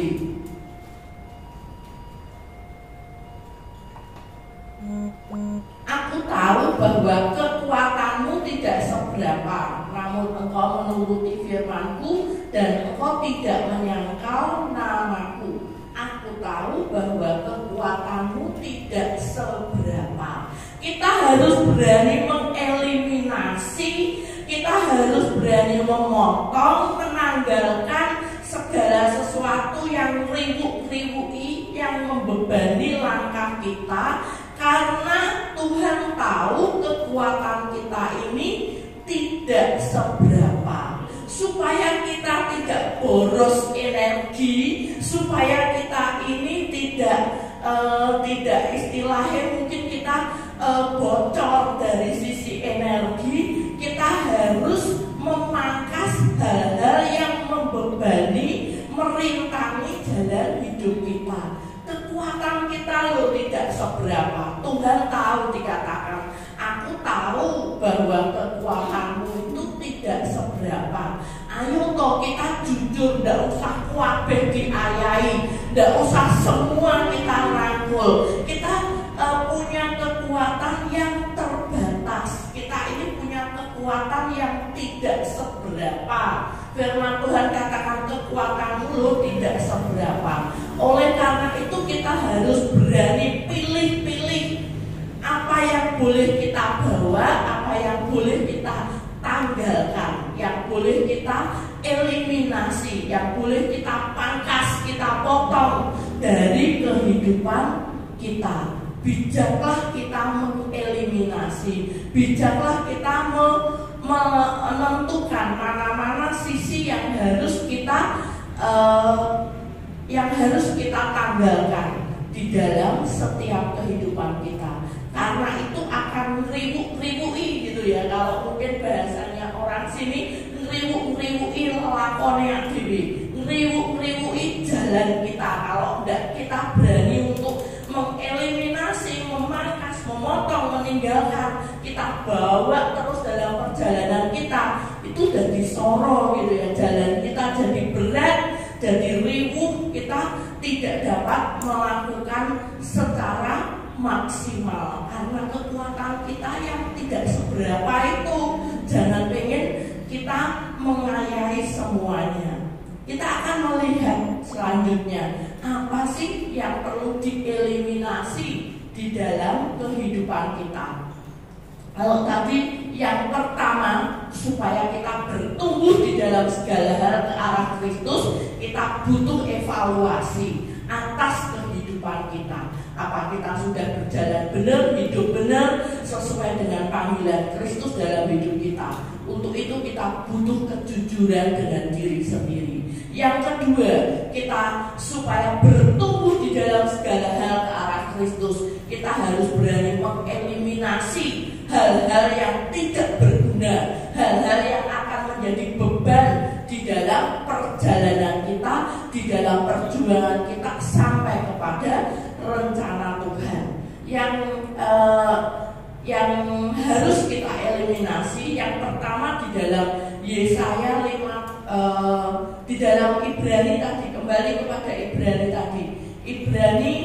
S4: Aku tahu bahwa kekuatanmu tidak seberapa, namun engkau menuruti firman-Ku dan engkau tidak menyangkal namaku. Aku tahu bahwa kekuatanmu tidak seberapa. Kita harus berani mengeliminasi, kita harus berani memotong, menanggalkan segala sesuatu yang riwuk-riwui, yang membebani langkah kita. Karena Tuhan tahu kekuatan kita ini tidak seberapa. Supaya kita tidak boros energi, supaya kita ini tidak istilahnya mungkin kita bocor dari sisi energi, kita harus memangkas hal-hal yang membebani, merintangi jalan hidup kita. Kekuatan kita loh tidak seberapa. Tuhan tahu, dikatakan, aku tahu bahwa kekuatanmu itu tidak seberapa. Ayo toh kita jujur, tidak usah kuabeh diayai, tidak usah semua kita rangkul. Kita punya kekuatan yang terbatas. Kita ini punya kekuatan yang tidak seberapa. Firman Tuhan katakan kekuatanmu loh tidak seberapa. Oleh karena itu kita harus berani pilih-pilih apa yang boleh kita bawa, apa yang boleh kita tanggalkan, yang boleh kita eliminasi, yang boleh kita pangkas, kita potong dari kehidupan kita. Bijaklah kita mengeliminasi, bijaklah kita menentukan mana-mana sisi yang harus kita tanggalkan di dalam setiap kehidupan kita. Karena itu akan riwuk-riwui gitu ya. Kalau mungkin bahasanya orang sini, riwuk-riwui lakonnya diri, riwuk-riwui jalan kita. Kalau tidak kita berani untuk mengeliminasi, memangkas, memotong, meninggalkan, kita bawa terus dalam perjalanan kita, itu jadi soro gitu ya. Jalan kita jadi berat, jadi riwuh, kita tidak dapat melakukan secara maksimal karena kekuatan kita yang tidak seberapa itu. Jangan pengen kita mengayahi semuanya. Kita akan melihat selanjutnya apa sih yang perlu dieliminasi di dalam kehidupan kita. Kalau tadi yang pertama, supaya kita bertumbuh di dalam segala hal ke arah Kristus, kita butuh evaluasi atas kehidupan kita. Apa kita sudah berjalan benar, hidup benar, sesuai dengan panggilan Kristus dalam hidup kita. Untuk itu kita butuh kejujuran dengan diri sendiri. Yang kedua, kita supaya bertumbuh di dalam segala hal ke arah Kristus, kita harus berani mengeliminasi hal-hal yang tidak berguna, hal-hal yang akan menjadi beban di dalam perjalanan kita, di dalam perjuangan kita sampai kepada rencana Tuhan. Yang harus kita eliminasi, yang pertama di dalam Yesaya 5, di dalam Ibrani tadi, kembali kepada Ibrani tadi, Ibrani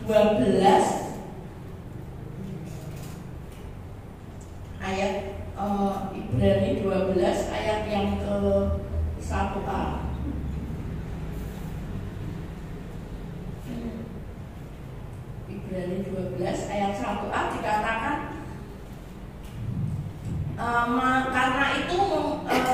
S4: 12 Ibrani 12 ayat 1a dikatakan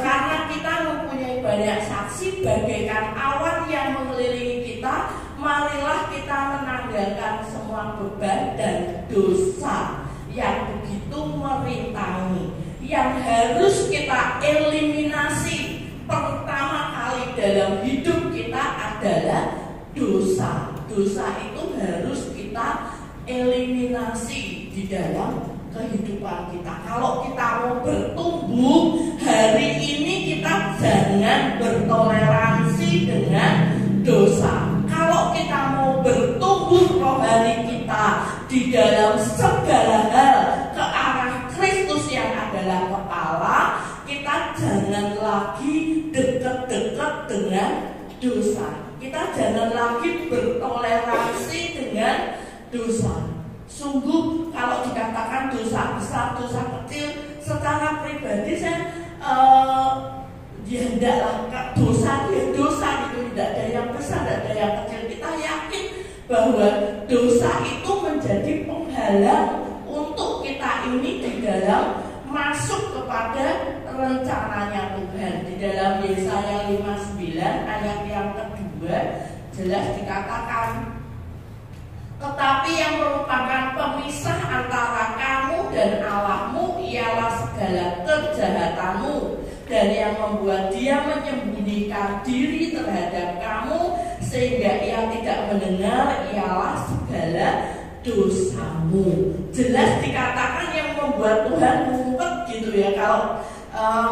S4: karena kita mempunyai banyak saksi bagaikan awan yang mengelilingi kita, marilah kita menanggalkan semua beban dan dosa yang begitu merintangi, yang harus kita eliminasi pertama kali dalam hidup kita adalah dosa. Dosa itu harus kita eliminasi di dalam kehidupan kita. Kalau kita mau bertumbuh, hari ini kita jangan bertoleransi dengan dosa. Kalau kita mau bertumbuh rohani kita di dalam segala hal ke arah Kristus yang adalah kepala, kita jangan lagi dekat-dekat dengan dosa. Kita jangan lagi bertoleransi dengan dosa. Sungguh kalau dikatakan dosa besar, dosa kecil, secara pribadi saya hendaklah dosa dia dosa gitu, tidak ada yang besar, tidak ada yang kecil. Kita yakin bahwa dosa itu menjadi penghalang untuk kita ini di dalam masuk kepada rencananya Tuhan. Di dalam Yesaya 59 ayat yang kedua jelas dikatakan, tetapi yang merupakan pemisah antara kamu dan Allahmu ialah segala kejahatanmu, dan yang membuat dia menyembunyikan diri terhadap kamu sehingga ia tidak mendengar ialah segala dosamu. Jelas dikatakan yang membuat Tuhan ngumpet gitu ya. Kalau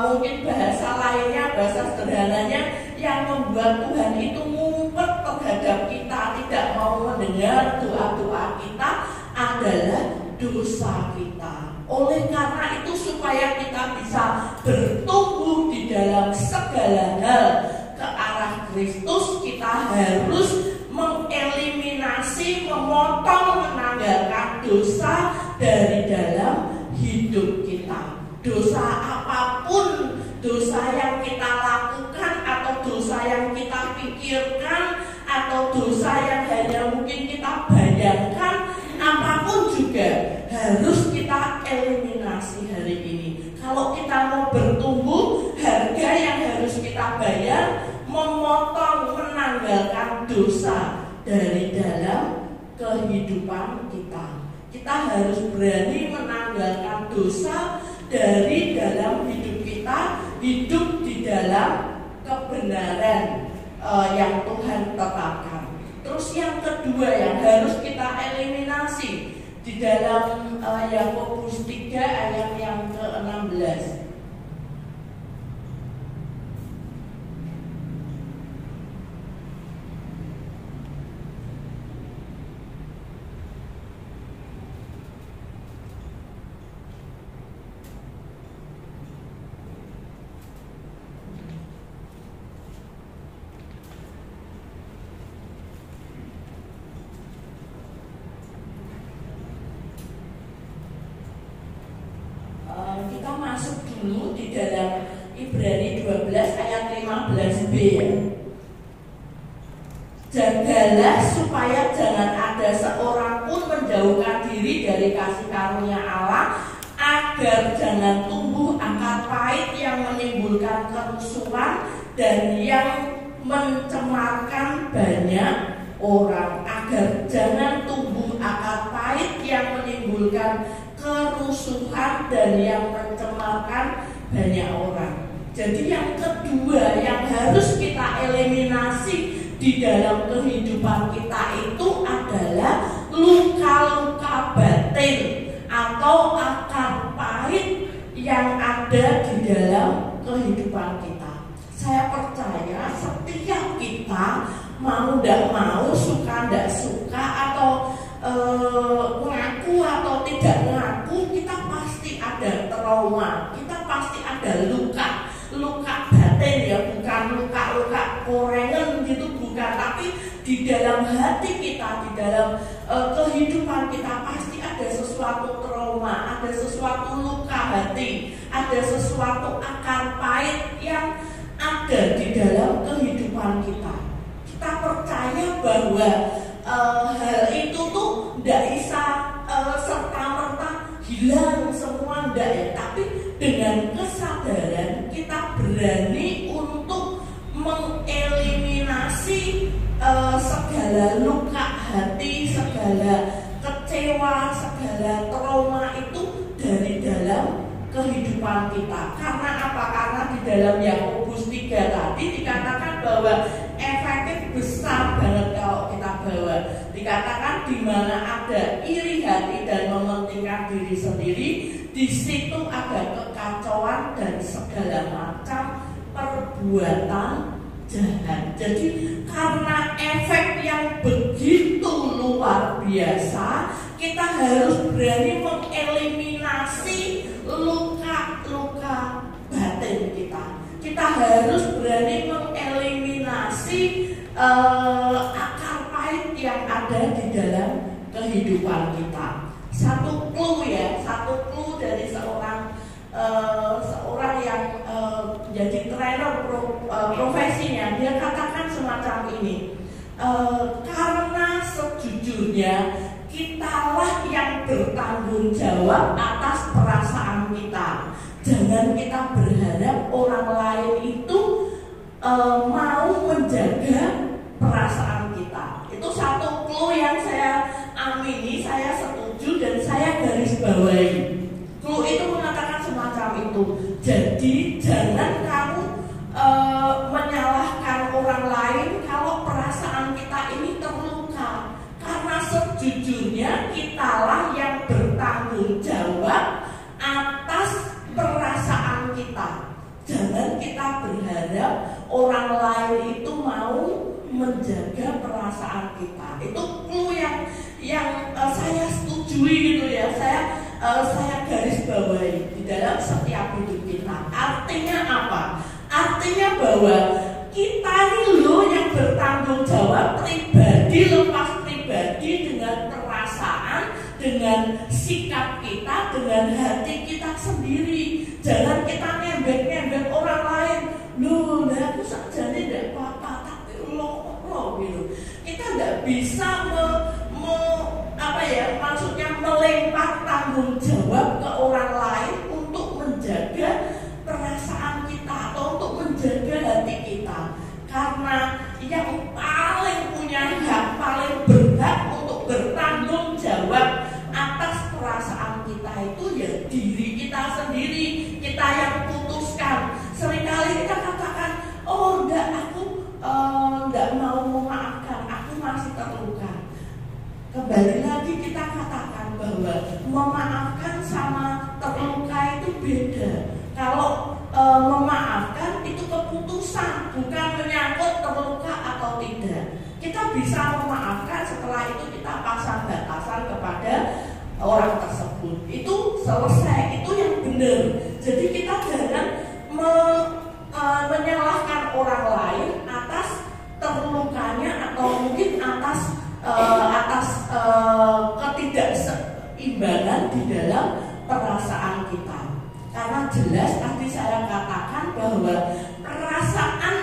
S4: mungkin bahasa lainnya, bahasa sederhananya, yang membuat Tuhan itu ngumpet terhadap kita, tidak mau mendengar doa-doa kita adalah dosa kita. Oleh karena itu, supaya kita bisa bertumbuh di dalam segala hal ke arah Kristus, kita harus mengeliminasi, memotong, menanggalkan dosa dari dalam hidup kita. Dosa apapun, dosa yang kita lakukan atau dosa yang kita pikirkan atau dosa yang hanya mungkin kita bayangkan, apapun juga harus kita eliminasi hari ini. Kalau kita mau bertumbuh, harga yang harus kita bayar memotong, menanggalkan dosa dari dalam kehidupan kita. Kita harus berani menanggalkan dosa dari dalam hidup kita, hidup di dalam kebenaran yang Tuhan tetapkan. Terus yang kedua yang harus kita eliminasi di dalam Yakobus 3 ayat yang ke-16. Kita masuk dulu di dalam Ibrani 12 ayat 15b ya. Jagalah supaya jangan ada seorang pun menjauhkan diri dari kasih karunia Allah, agar jangan tumbuh akar pahit yang menimbulkan kerusuhan dan yang mencemarkan banyak orang. Agar jangan tumbuh akar pahit yang menimbulkan kerusuhan dan yang mencemarkan banyak orang. Jadi yang kedua yang harus kita eliminasi di dalam kehidupan kita itu adalah luka-luka batin atau akar pahit yang ada di dalam kehidupan kita. Saya percaya setiap kita mau tidak mau, suka tidak suka, atau ngaku atau tidak ngaku, kita pasti ada trauma, kita pasti ada luka batin ya, bukan luka korengan gitu, bukan, tapi di dalam hati kita, di dalam kehidupan kita pasti ada sesuatu trauma, ada sesuatu luka hati, ada sesuatu akar pahit yang ada di dalam kehidupan kita. Kita percaya bahwa hal itu tuh tidak segala kecewa, segala trauma itu dari dalam kehidupan kita. Karena apa? Karena di dalam Yakobus 3 tadi dikatakan bahwa efektif besar banget kalau kita bawa. Dikatakan di mana ada iri hati dan mementingkan diri sendiri, di situ ada kekacauan dan segala macam perbuatan jahat. Jadi karena efek yang begitu luar biasa, kita harus berani mengeliminasi luka-luka batin kita. Kita harus berani mengeliminasi akar pahit yang ada di dalam kehidupan kita. Satu clue dari seorang yang jadi trainer profesinya, dia katakan semacam ini, karena sejujurnya kitalah yang bertanggung jawab atas perasaan kita. Jangan kita berharap orang lain itu mau menjaga perasaan kita. Itu satu clue yang saya amini, saya setuju dan saya garis bawahi. Clue itu mengatakan semacam itu. Jadi jangan kamu menyalahkan orang lain kalau perasaan kita ini terluka. Karena sejujurnya kitalah yang bertanggung jawab atas perasaan kita. Jangan kita berharap orang lain itu mau menjaga perasaan kita. Itu clue yang saya setujui gitu ya. Saya garis bawahi di dalam setiap hidup kita. Artinya apa? Artinya bahwa kita ini loh yang bertanggung jawab pribadi lepas pribadi dengan perasaan, dengan sikap kita, dengan hati kita sendiri. Jangan kita ngembek-ngembek orang lain. Loh, aku sakjane ndak apa-apa tapi lo gitu. Kita nggak bisa maksudnya melempar tanggung jawab ke orang lain untuk menjaga perasaan kita atau untuk menjaga hati kita. Karena yang paling punya hak, paling berhak untuk bertanggung jawab atas perasaan kita itu ya diri kita sendiri. Kita yang putuskan. Seringkali kita katakan, oh enggak, aku enggak mau memaafkan, aku masih terluka. Kembali lagi kita katakan bahwa memaafkan sama terluka itu beda. Kalau memaafkan itu keputusan, bukan menyangkut terluka atau tidak. Kita bisa memaafkan, setelah itu kita pasang batasan kepada orang tersebut. Itu selesai, itu yang benar. Jadi kita jangan menyalahkan orang lain atas terlukanya atau mungkin atas ketidakseimbangan di dalam perasaan kita. Karena jelas tadi saya katakan bahwa perasaan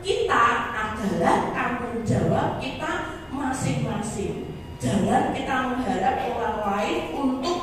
S4: kita adalah tanggung jawab kita masing-masing. Jangan kita mengharap orang lain untuk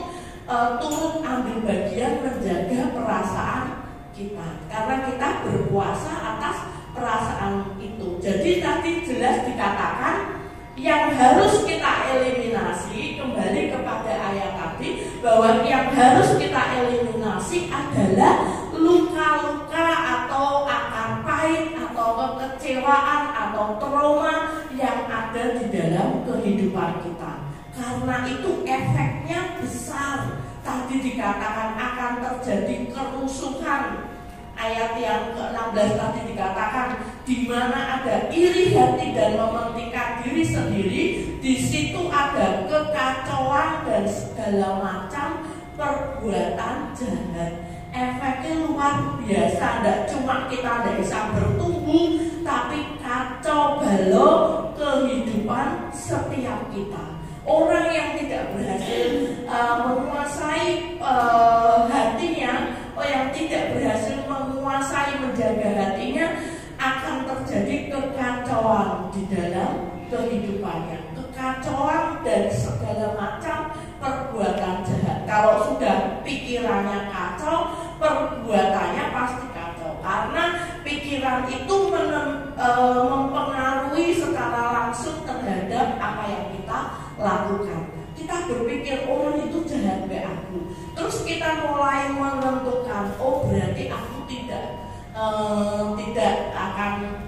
S4: turut ambil bagian menjaga perasaan kita, karena kita berkuasa atas perasaan itu. Jadi tadi jelas dikatakan yang harus kita eliminasi, kembali kepada ayat tadi, bahwa yang harus kita eliminasi adalah luka-luka atau akar pahit atau kekecewaan atau trauma yang ada di dalam kehidupan kita. Karena itu efeknya besar. Tadi dikatakan akan terjadi kerusuhan. Ayat yang ke-16 tadi dikatakan, di mana ada iri hati dan mementingkan diri sendiri, di situ ada kekacauan dan segala macam perbuatan jahat. Efeknya luar biasa. Tidak cuma kita tidak bisa bertumbuh, tapi kacau balau kehidupan setiap kita. Orang yang tidak berhasil menguasai hatinya, yang tidak berhasil menguasai menjaga hatinya, akan terjadi kekacauan di dalam kehidupannya, kekacauan dan segala macam perbuatan jahat. Kalau sudah pikirannya kacau, perbuatannya pasti kacau, karena pikiran itu mempengaruhi secara langsung terhadap apa yang kita lakukan. Kita berpikir orang itu jahat be aku, terus kita mulai menentukan, oh berarti aku tidak akan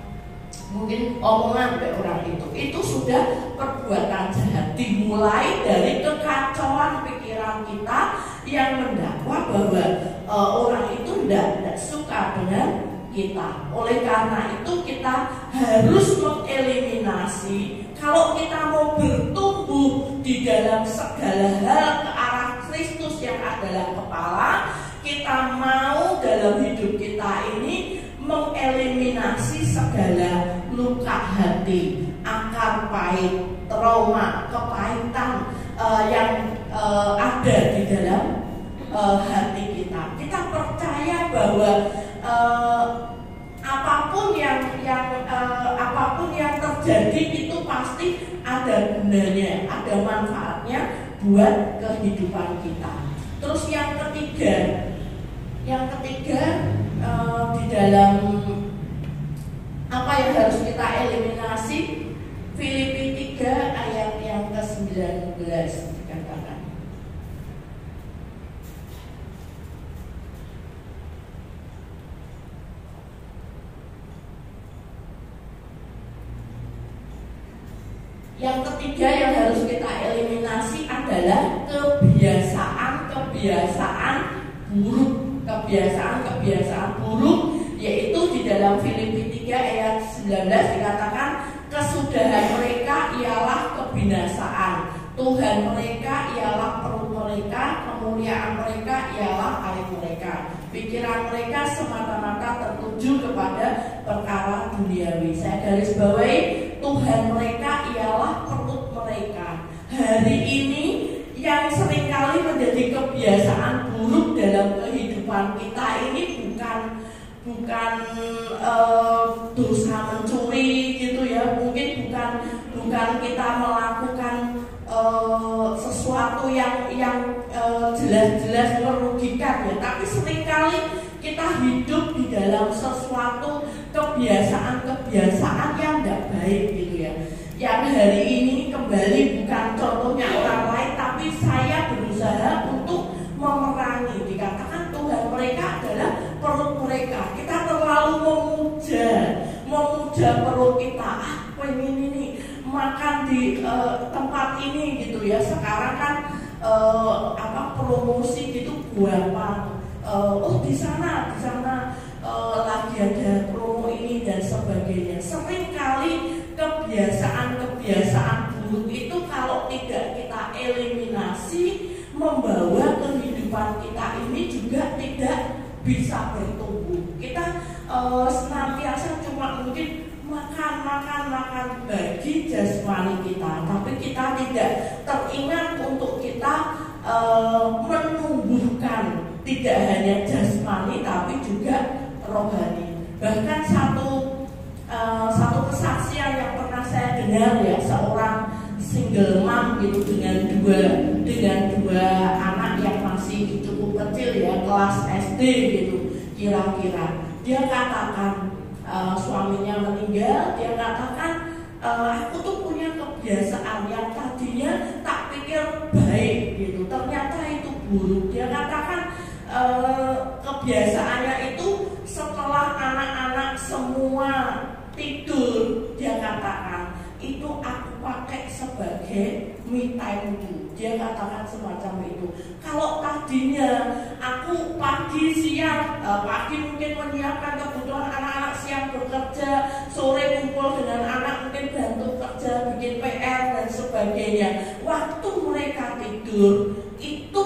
S4: mungkin omongan be orang itu sudah perbuatan jahat. Dimulai dari kekacauan pikiran kita yang mendakwa bahwa orang itu tidak suka dengan kita. Oleh karena itu kita harus mengeliminasi. Kalau kita mau bertumbuh di dalam segala hal ke arah Kristus yang adalah kepala, kita mau dalam hidup kita ini mengeliminasi segala luka hati, akar pahit, trauma, kepahitan yang ada di dalam hati kita. Kita percaya bahwa apapun yang terjadi itu pasti ada gunanya, ada manfaatnya buat kehidupan kita. Terus yang ketiga di dalam apa yang harus kita eliminasi, Filipi 3 ayat yang ke-19 dikatakan. Yang ketiga yang harus kita eliminasi adalah kebiasaan buruk. Kebiasaan buruk, yaitu di dalam Filipi 3 ayat 19 dikatakan, kesudahan mereka ialah kebinasaan, Tuhan mereka ialah perut mereka, kemuliaan mereka ialah aib mereka. Pikiran mereka semata-mata tertuju kepada perkara duniawi. Saya garis bawahi, Tuhan mereka ialah perut mereka. Hari ini yang seringkali menjadi kebiasaan buruk dalam kehidupan kita ini bukan dosa mencuri gitu ya, mungkin bukan kita melakukan sesuatu yang jelas-jelas merugikan ya, tapi seringkali kita hidup di dalam sesuatu kebiasaan yang tidak baik gitu ya. Yang hari ini kembali bukan contohnya orang lain, tapi saya berusaha untuk memerangi. Dikatakan Tuhan mereka adalah perut mereka. Kita terlalu memuja perut kita. Pengen ini makan di tempat ini gitu ya. Sekarang kan promosi gitu gampang. Di sana lagi ada promo ini dan sebagainya. Seringkali kebiasaan buruk itu kalau tidak kita eliminasi, membawa kehidupan kita ini juga tidak bisa bertumbuh. Kita senantiasa cuma mungkin makan bagi jasmani kita, tapi kita tidak teringat untuk kita menumbuhkan tidak hanya jasmani tapi juga rohani. Bahkan satu kesaksian yang pernah saya dengar ya, seorang single mom gitu dengan dua anak yang masih cukup kecil ya, kelas SD gitu kira-kira. Dia katakan suaminya meninggal, dia katakan aku tuh punya kebiasaan yang tadinya tak pikir baik gitu, ternyata itu buruk. Dia katakan kebiasaannya itu setelah anak-anak semua tidur, dia katakan itu aku pakai sebagai me time. Dia katakan semacam itu. Kalau tadinya aku pagi siang, pagi mungkin menyiapkan kebutuhan anak-anak, siang bekerja, sore kumpul dengan anak mungkin bantu kerja, bikin PR dan sebagainya. Waktu mereka tidur itu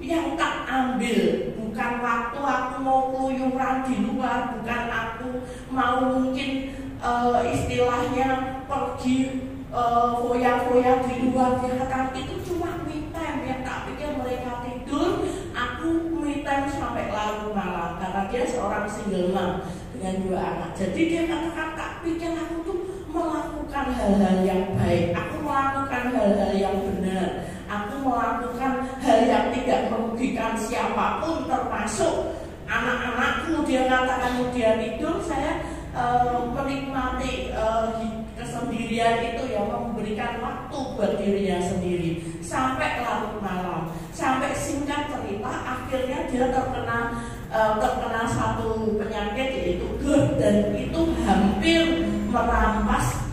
S4: yang tak ambil, bukan waktu aku mau keluyuran di luar, bukan aku mau mungkin istilahnya pergi foya-foya di luar. Dia katakan itu cuma me time ya, tak pikir mereka tidur, aku me time sampai larut malam, karena dia seorang single mom dengan 2 anak. Jadi dia katakan tak pikir aku tuh melakukan hal-hal yang baik, aku melakukan hal-hal yang benar, aku melakukan hal yang tidak merugikan siapapun termasuk anak-anakku. Dia katakan dia tidur, saya menikmati kesendirian itu ya, memberikan waktu buat dirinya sendiri sampai larut malam. Sampai singkat cerita akhirnya dia terkena satu penyakit yaitu GERD, dan itu hampir merampas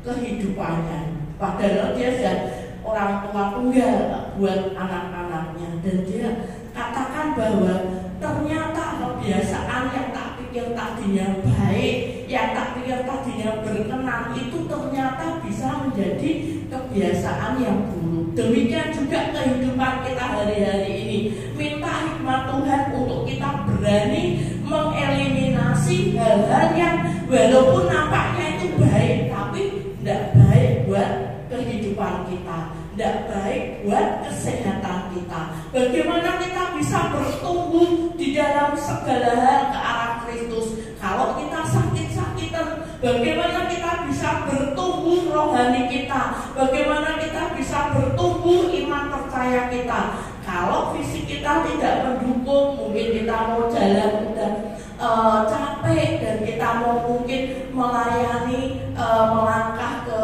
S4: kehidupannya. Padahal dia sudah orang tua tunggal buat anak-anaknya, dan dia katakan bahwa ternyata kebiasaan yang tak pikir tadinya baik, yang tak pikir tadinya berkenan, itu ternyata bisa menjadi kebiasaan yang buruk. Demikian juga kehidupan kita hari-hari ini. Minta hikmat Tuhan untuk kita berani mengeliminasi hal-hal yang walaupun nampaknya itu baik, tapi tidak baik buat kehidupan kita, tidak baik buat kesehatan kita. Bagaimana kita bisa bertumbuh di dalam segala hal ke arah Kristus? Kalau kita sakit-sakitan, bagaimana kita bisa bertumbuh rohani kita? Bagaimana kita bisa bertumbuh iman percaya kita? Kalau fisik kita tidak mendukung, mungkin kita mau jalan udah capek, dan kita mau mungkin melayani, melangkah ke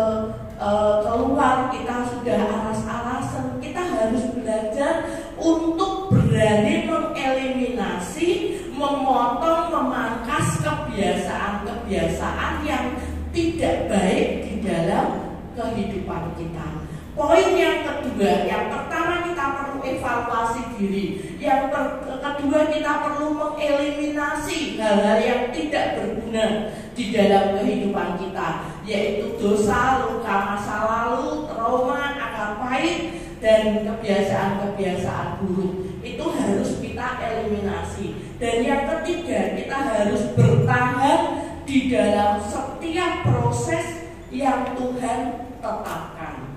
S4: keluar, kita sudah aras-arasan. Kita harus belajar untuk berani mengeliminasi, memotong, memangkas kebiasaan-kebiasaan yang tidak baik di dalam kehidupan kita. Poin yang kedua, yang pertama kita perlu evaluasi diri, yang kedua kita perlu mengeliminasi hal-hal yang tidak berguna di dalam kehidupan kita, yaitu dosa, luka masa lalu, trauma, akar pahit, dan kebiasaan-kebiasaan buruk. Itu harus kita eliminasi. Dan yang ketiga, kita harus bertahan di dalam setiap proses yang Tuhan tetapkan.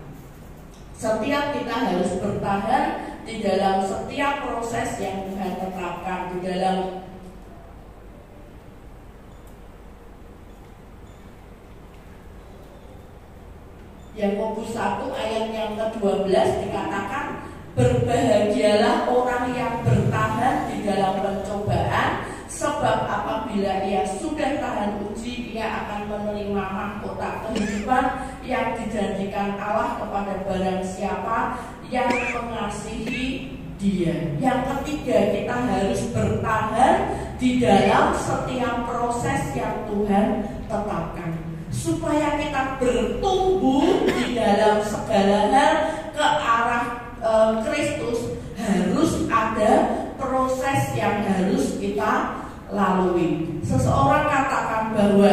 S4: Setiap kita harus bertahan di dalam setiap proses yang Tuhan tetapkan. Di dalam Yakobus 1 ayat yang ke-12 dikatakan, berbahagialah orang yang bertahan di dalam pencobaan, sebab apabila ia sudah tahan uji, ia akan menerima mahkota kehidupan yang dijanjikan Allah kepada barang siapa yang mengasihi Dia. Yang ketiga, kita harus bertahan di dalam setiap proses yang Tuhan tetapkan, supaya kita bertumbuh di dalam segala hal ke arah Kristus. Harus ada proses yang harus kita lalui. Seseorang katakan bahwa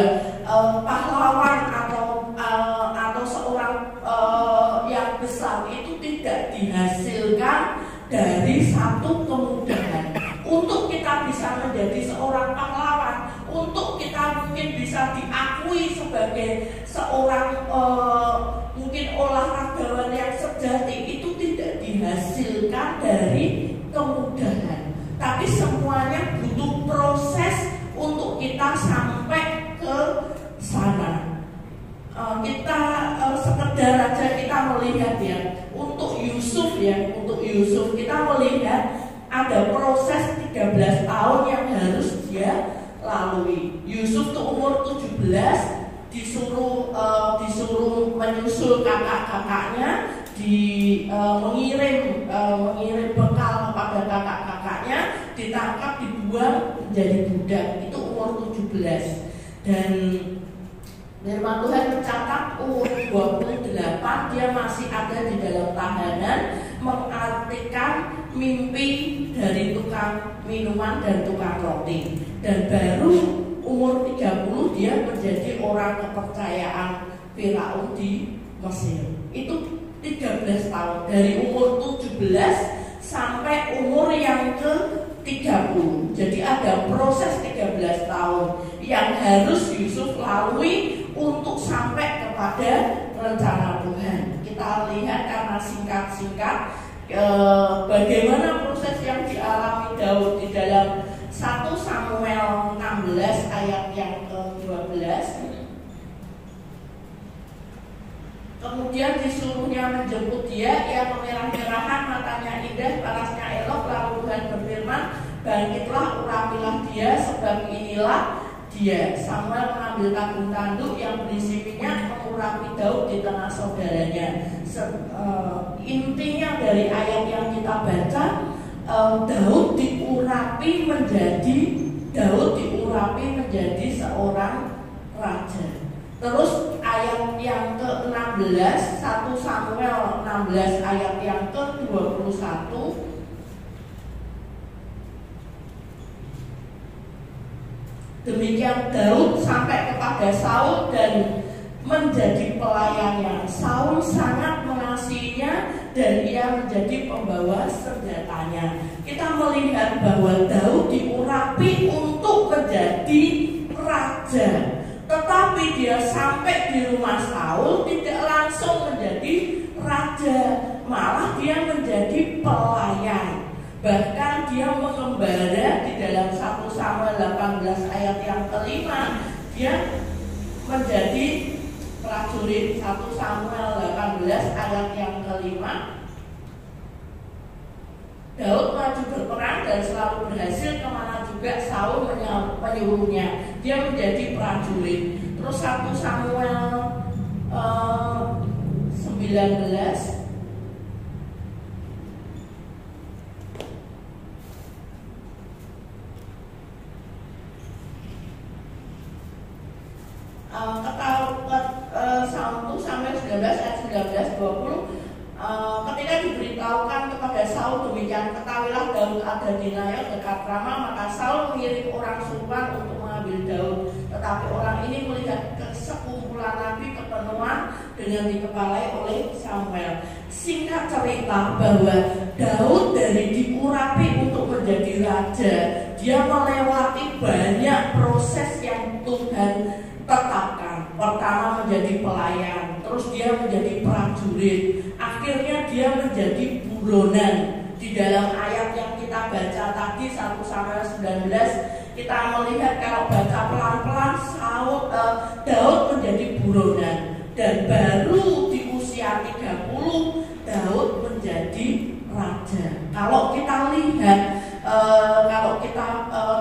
S4: pahlawan atau seorang yang besar itu tidak dihasilkan dari satu kemudahan. Untuk kita bisa menjadi seorang pahlawan, untuk kita mungkin bisa diakui sebagai seorang mungkin olahragawan yang sejati, itu tidak dihasilkan dari kemudahan, tapi semuanya butuh proses untuk kita sampai ke sana. Kita sekedar aja kita melihat ya, untuk Yusuf kita melihat ada proses 13 tahun yang harus dia lalui. Yusuf tuh umur 17 disuruh menyusul kakak-kakaknya, mengirim bekal kepada kakak-kakaknya, ditangkap, dibuang menjadi budak. Itu umur 17. Dan firman Tuhan mencatat umur 28 dia masih ada di dalam tahanan, mengartikan mimpi dari tukang minuman dan tukang roti. Dan baru umur 30 dia menjadi orang kepercayaan Firaun di Mesir. Itu 13 tahun, dari umur 17 sampai umur yang ke-30. Jadi ada proses 13 tahun yang harus Yusuf lalui untuk sampai kepada rencana Tuhan. Kita lihat karena singkat-singkat bagaimana proses yang dialami Daud di dalam 1 Samuel 16 ayat yang ke-12. Kemudian disuruhnya menjemput dia, ia kemerah-merahan, matanya indah, parasnya elok. Lalu Tuhan berfirman, bangkitlah, urapilah dia, sebab inilah dia. Samuel mengambil tabung tanduk yang berisi minyak, mengurapi Daud di tengah saudaranya. Intinya dari ayat yang kita baca, Daud diurapi menjadi seorang raja. Terus ayat yang ke-16, 1 Samuel 16 ayat yang ke-21, demikian Daud sampai kepada Saul dan menjadi pelayannya. Saul sangat mengasihinya dan ia menjadi pembawa senjatanya. Kita melihat bahwa Daud diurapi untuk menjadi raja, tetapi dia sampai di rumah Saul tidak langsung menjadi raja, malah dia menjadi pelayan. Bahkan dia mengembara di dalam 1 Samuel 18 ayat yang ke-5, dia menjadi prajurit. 1 Samuel 18 ayat yang ke-5, Daud maju berperang dan selalu berhasil kemana juga Saul menyuruhnya. Dia menjadi prajurit. Terus 1 Samuel 19 sampai 19 ayat 19-20, ketika diberitahukan kepada Saul demikian, ketahuilah Daud ada di Nayot dekat Rama, maka Saul mengirim orang suruhan untuk mengambil Daud. Tetapi orang ini melihat sekumpulan nabi kepenuhan dengan dikepalai oleh Samuel. Singkat cerita bahwa Daud dari diurapi untuk menjadi raja, dia melewati banyak proses yang Tuhan tetapkan. Pertama menjadi pelayan, terus dia menjadi prajurit, akhirnya dia menjadi buronan. Di dalam ayat yang kita baca tadi 1 Samuel 19, kita melihat kalau baca pelan-pelan Daud menjadi buronan, dan baru di usia 30 Daud menjadi raja. Kalau kita lihat, kalau kita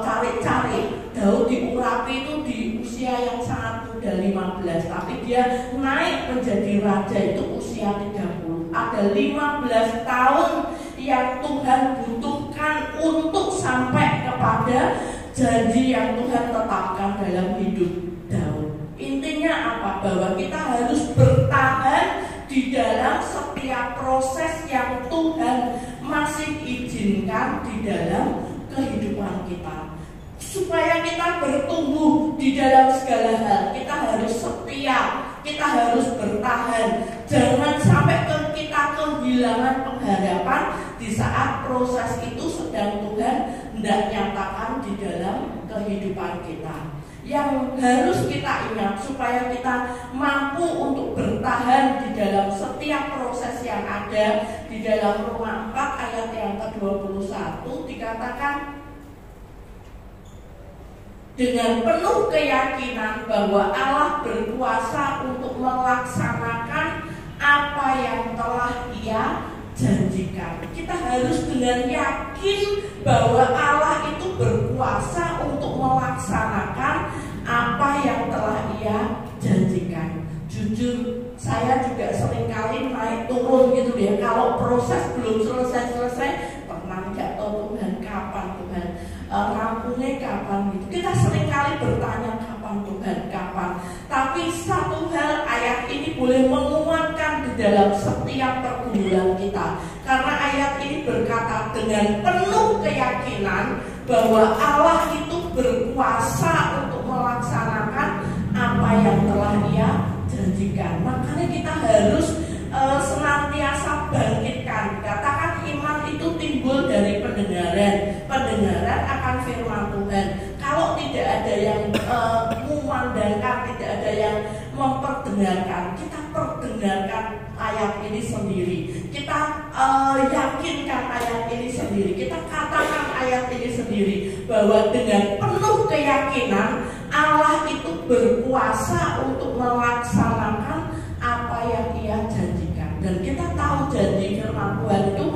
S4: cari-cari, Daud diurapi itu di usia yang sangat muda 15, tapi dia naik menjadi raja itu usia 30. Ada 15 tahun yang Tuhan butuhkan untuk sampai kepada janji yang Tuhan tetapkan dalam hidup Daud. Intinya apa? Bahwa kita harus bertahan di dalam setiap proses yang Tuhan masih izinkan di dalam kehidupan kita. Supaya kita bertumbuh di dalam segala hal, kita harus setia, kita harus bertahan. Jangan sampai kita kehilangan pengharapan di saat proses itu sedang Tuhan hendak nyatakan di dalam kehidupan kita. Yang harus kita ingat supaya kita mampu untuk bertahan di dalam setiap proses yang ada, di dalam Roma 4 ayat yang ke-21 dikatakan, dengan penuh keyakinan bahwa Allah berkuasa untuk melaksanakan apa yang telah Ia janjikan. Kita harus dengan yakin bahwa Allah itu berkuasa untuk melaksanakan apa yang telah Ia janjikan. Jujur, saya juga seringkali naik turun gitu ya. Kalau proses belum selesai, pernah nggak tahu Tuhan kapan Tuhan rampungnya kapan gitu. Kita seringkali bertanya kapan Tuhan, kapan. Tapi satu hal ayat ini boleh menguatkan di dalam setiap pergumulan kita. Karena ayat ini berkata dengan penuh keyakinan bahwa Allah itu berkuasa untuk melaksanakan apa yang telah Ia janjikan. Makanya kita harus senantiasa bangkitkan. Katakan iman itu timbul dari pendengaran akan firman Tuhan. Kalau tidak ada yang memandangkan, tidak ada yang memperdengarkan, kita perdengarkan ayat ini sendiri. Kita yakinkan ayat ini sendiri. Kita katakan ayat ini sendiri bahwa dengan penuh keyakinan Allah itu berkuasa untuk melaksanakan apa yang Ia janjikan. Dan kita tahu janji firman Tuhan itu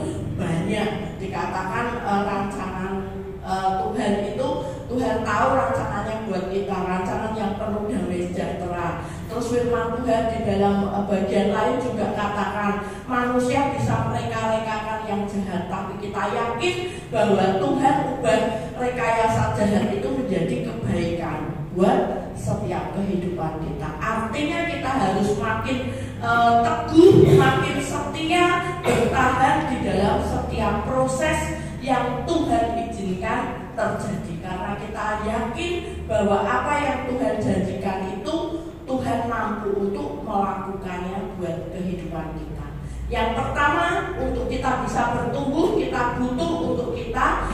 S4: banyak. Dikatakan rancangan Tuhan itu, Tuhan tahu rancangannya buat kita, rancangan yang penuh damai sejahtera. Terus Terus firman Tuhan di dalam bagian lain juga katakan manusia bisa mereka-rekakan yang jahat, tapi kita yakin bahwa Tuhan ubah rekayasa jahat itu menjadi kebaikan buat setiap kehidupan kita. Artinya kita harus makin teguh, makin setia, bertahan di dalam setiap proses yang Tuhan izinkan terjadi, karena kita yakin bahwa apa yang Tuhan janjikan itu Tuhan mampu untuk melakukannya buat kehidupan kita. Yang pertama, untuk kita bisa bertumbuh, kita butuh untuk kita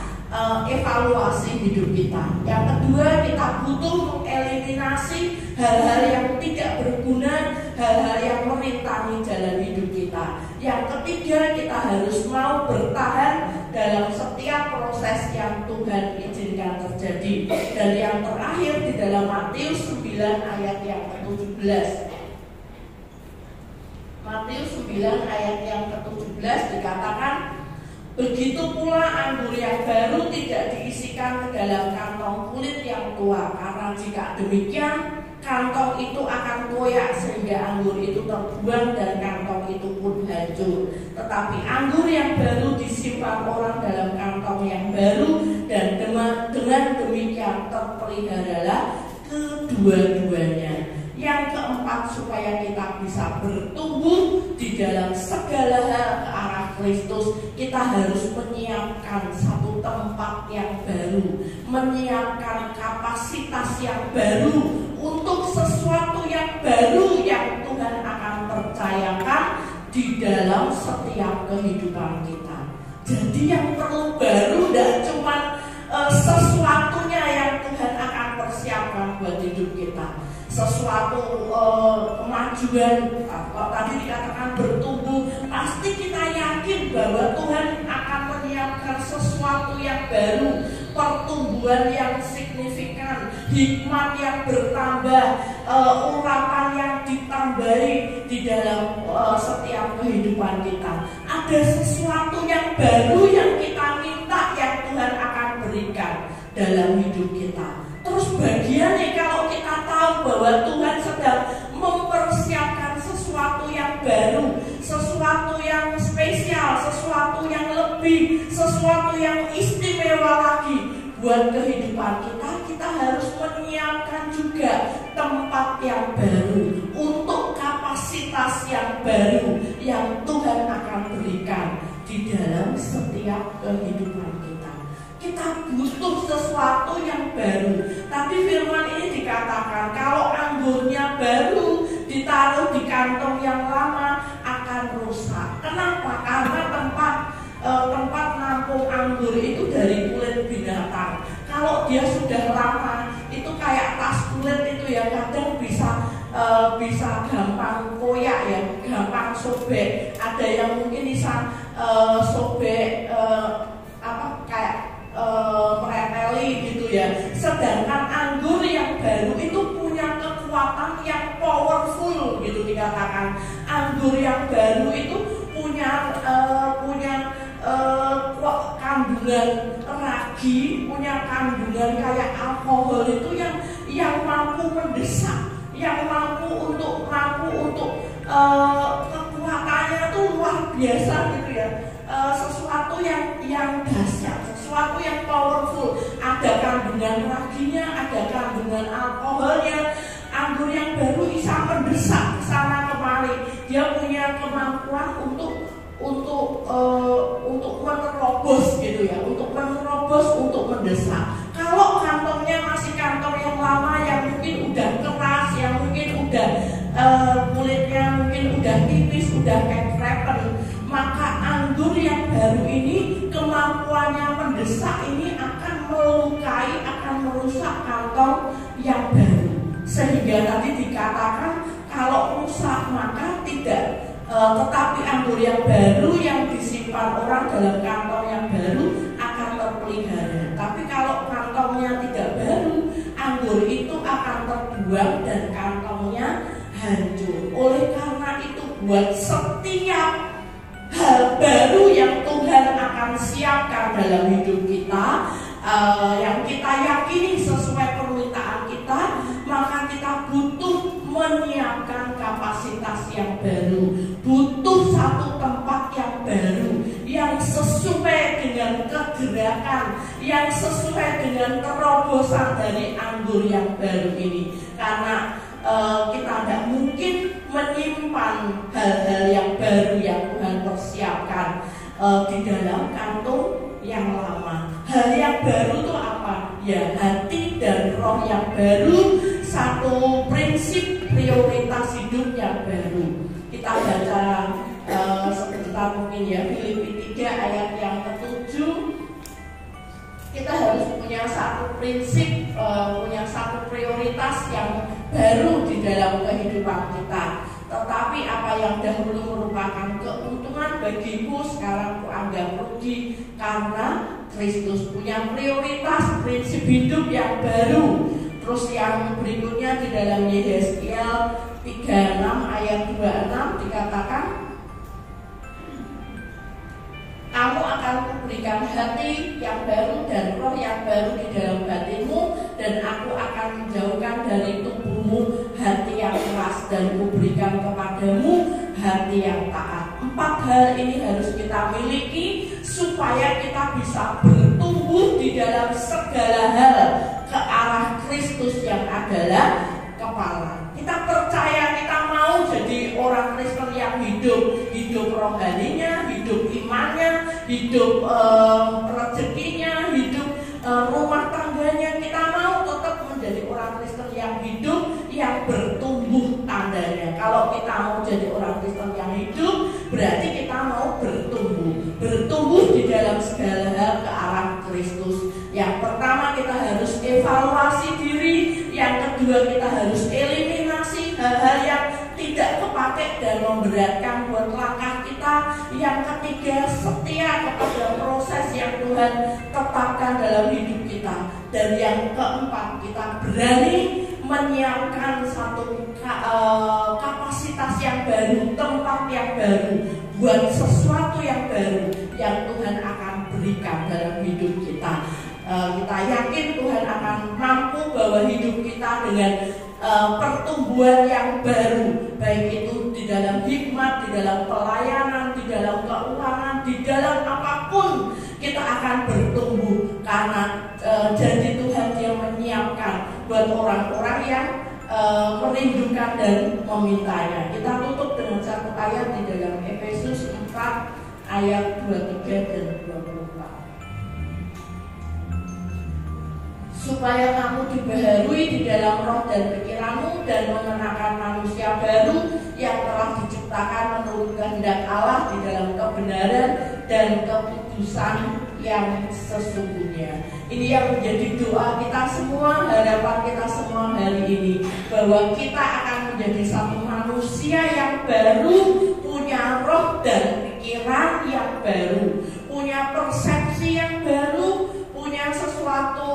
S4: evaluasi hidup kita. Yang kedua, kita butuh mengeliminasi hal-hal yang tidak berguna, hal-hal yang merintangi jalan hidup kita. Yang ketiga, kita harus mau bertahan dalam setiap proses yang Tuhan izinkan terjadi. Dan yang terakhir di dalam Matius 9 ayat yang ke-17. Matius 9 ayat yang ke-17 dikatakan, begitu pula anggur yang baru tidak diisikan ke dalam kantong kulit yang tua, karena jika demikian kantong itu akan koyak sehingga anggur itu terbuang dan kantong itu pun hancur. Tetapi anggur yang baru disimpan orang dalam kantong yang baru, dan dengan demikian terpeliharalah kedua-duanya. Yang keempat, supaya kita bisa bertumbuh di dalam segala hal ke arah Kristus, kita harus menyiapkan satu tempat yang baru, menyiapkan kapasitas yang baru untuk sesuatu yang baru yang Tuhan akan percayakan di dalam setiap kehidupan kita. Jadi yang perlu baru dan cuma sesuatunya yang Tuhan akan persiapkan buat hidup kita. Sesuatu kemajuan, kalau tadi dikatakan bertumbuh, pasti kita yakin bahwa Tuhan akan menyiapkan sesuatu yang baru, pertumbuhan yang signifikan, hikmat yang bertambah, urapan yang ditambahi di dalam setiap kehidupan kita. Ada sesuatu yang baru yang kita minta yang Tuhan akan berikan dalam hidup kita. Terus bagiannya kalau kita tahu bahwa Tuhan sedang mempersiapkan sesuatu yang baru, sesuatu yang spesial, sesuatu yang lebih, sesuatu yang istimewa lagi buat kehidupan kita, kita harus menyiapkan juga tempat yang baru untuk kapasitas yang baru yang Tuhan akan berikan di dalam setiap kehidupan kita. Kita butuh sesuatu yang baru. Tapi firman ini dikatakan kalau anggurnya baru ditaruh di kantong yang lama akan rusak. Kenapa? Karena tempat nampung anggur itu dari kulit binatang. Kalau dia sudah lama, itu kayak tas kulit itu ya, kadang bisa gampang koyak ya, gampang sobek. Ada yang mungkin bisa sobek kayak mereteli gitu ya. Sedangkan anggur yang baru itu punya kekuatan yang powerful gitu dikatakan. Anggur yang baru itu punya kandungan ragi, punya kandungan kayak alkohol itu yang mampu mendesak, yang mampu untuk kekuatannya tuh luar biasa gitu ya. Sesuatu yang dahsyat, sesuatu yang powerful. Ada kandungan raginya, ada kandungan alkoholnya. Anggur yang baru bisa mendesak sana kemari. Dia punya kemampuan untuk menerobos gitu ya, untuk menerobos, untuk mendesak. Kalau kantongnya masih kantong yang lama, yang mungkin udah keras, yang mungkin udah kulitnya mungkin udah tipis, udah kekrepet, maka anggur yang baru ini kemampuannya mendesak ini akan melukai, akan merusak kantong yang baru. Sehingga tadi dikatakan kalau rusak maka tidak. Tetapi anggur yang baru yang disimpan orang dalam kantong yang baru akan terpelihara. Tapi kalau kantongnya tidak baru, anggur itu akan terbuang dan kantongnya hancur. Oleh karena itu buat setiap hal baru yang Tuhan akan siapkan dalam hidup kita, yang kita yakini sesuai permintaan kita, maka kita butuh menyiapkan gerakan yang sesuai dengan terobosan dari anggur yang baru ini. Karena kita tidak mungkin menyimpan hal-hal yang baru yang Tuhan persiapkan di dalam kantung yang lama. Hal yang baru itu apa? Ya, hati dan roh yang baru, satu prinsip prioritas hidup yang baru. Kita baca sebentar mungkin ya, Filipi 3 ayat yang ke-7. Kita harus punya satu prinsip, punya satu prioritas yang baru di dalam kehidupan kita. Tetapi apa yang dahulu merupakan keuntungan bagiku, sekarang kuanggap rugi karena Kristus. Punya prioritas, prinsip hidup yang baru. Terus yang berikutnya di dalam Yesaya 36 ayat 26 dikatakan, kamu akan kuberikan hati yang baru dan roh yang baru di dalam batinmu, dan aku akan menjauhkan dari tubuhmu hati yang keras dan kuberikan kepadamu hati yang taat. 4 hal ini harus kita miliki supaya kita bisa bertumbuh di dalam segala hal ke arah Kristus yang adalah kepala. Kita percaya, kita mau jadi orang Kristen yang hidup rohaninya, hidup imannya, hidup rezekinya, hidup rumah tangganya. Kita mau tetap menjadi orang Kristen yang hidup, yang bertumbuh tandanya. Kalau kita mau jadi orang Kristen yang hidup, berarti kita mau bertumbuh di dalam segala hal ke arah Kristus. Yang pertama, kita harus evaluasi diri. Yang kedua, kita harus eliminasi hal-hal yang tidak kepakai dan memberatkan buat langkah kita. Yang ketiga, setia kepada proses yang Tuhan tetapkan dalam hidup kita. Dan yang keempat, kita berani menyiapkan satu kapasitas yang baru, tempat yang baru, buat sesuatu yang baru yang Tuhan akan berikan dalam hidup kita. Kita yakin Tuhan akan mampu bawa hidup kita dengan pertumbuhan yang baru, baik itu di dalam hikmat, di dalam pelayanan, di dalam keuangan, di dalam apapun kita akan bertumbuh karena janji Tuhan yang menyiapkan buat orang-orang yang merindukan dan memintanya. Kita tutup dengan satu ayat di dalam Efesus 4 ayat 23 dan 24. Supaya kamu dibaharui di dalam roh dan pikiranmu dan mengenakan manusia baru yang telah diciptakan menurut kehendak Allah di dalam kebenaran dan kekudusan yang sesungguhnya. Ini yang menjadi doa kita semua, harapan kita semua hari ini, bahwa kita akan menjadi satu manusia yang baru, punya roh dan pikiran yang baru, punya persepsi yang baru, punya sesuatu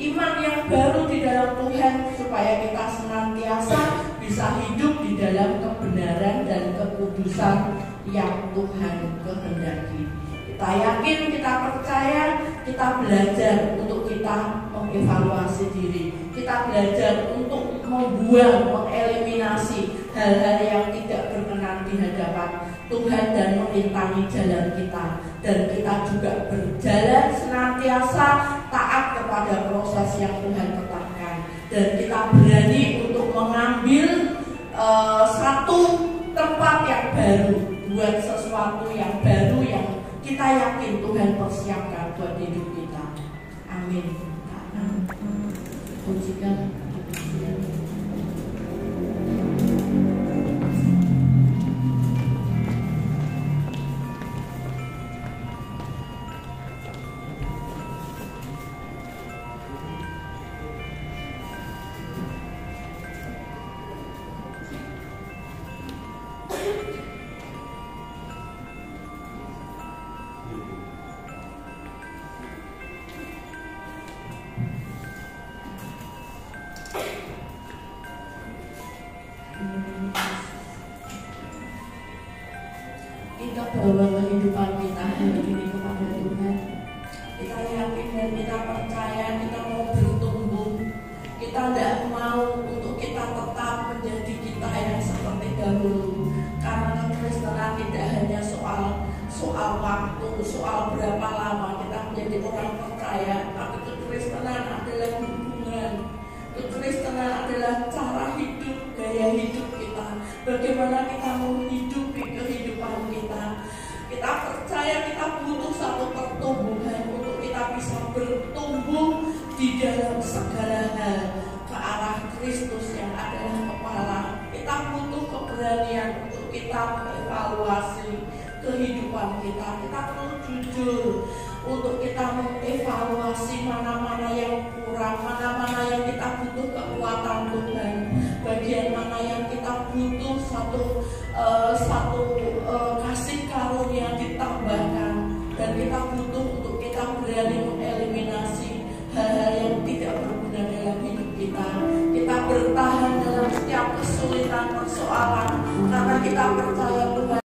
S4: iman yang baru di dalam Tuhan, supaya kita senantiasa bisa hidup di dalam kebenaran dan kekudusan yang Tuhan kehendaki. Kita yakin, kita percaya, kita belajar untuk kita mengevaluasi diri. Kita belajar untuk membuang, mengeliminasi hal-hal yang tidak berkenan di hadapan Tuhan dan merintangi jalan kita. Dan kita juga berjalan senantiasa taat kepada proses yang Tuhan tetapkan. Dan kita berani untuk mengambil satu tempat yang baru, buat sesuatu yang baru yang kita yakin Tuhan persiapkan buat hidup kita. Amin. Pujikan. Kita bawa kehidupan kita hari ini kepada Tuhan. Kita yakin dan kita percaya, kita mau bertumbuh. Kita tidak mau untuk kita tetap menjadi kita yang seperti dahulu. Karena kekristenan tidak hanya soal soal waktu, soal berapa lama kita menjadi orang percaya, tapi kekristenan adalah hubungan. Kekristenan adalah cara hidup, gaya hidup kita. Bagaimana kita menghidupi kehidupan kita. Kita percaya kita butuh satu pertumbuhan untuk kita bisa bertumbuh di dalam segala hal ke arah Kristus yang adalah kepala. Kita butuh keberanian untuk kita mengevaluasi kehidupan kita. Kita perlu jujur untuk kita mengevaluasi mana-mana yang kurang, mana-mana yang kita butuh kekuatan Tuhan, bagian mana yang kita butuh satu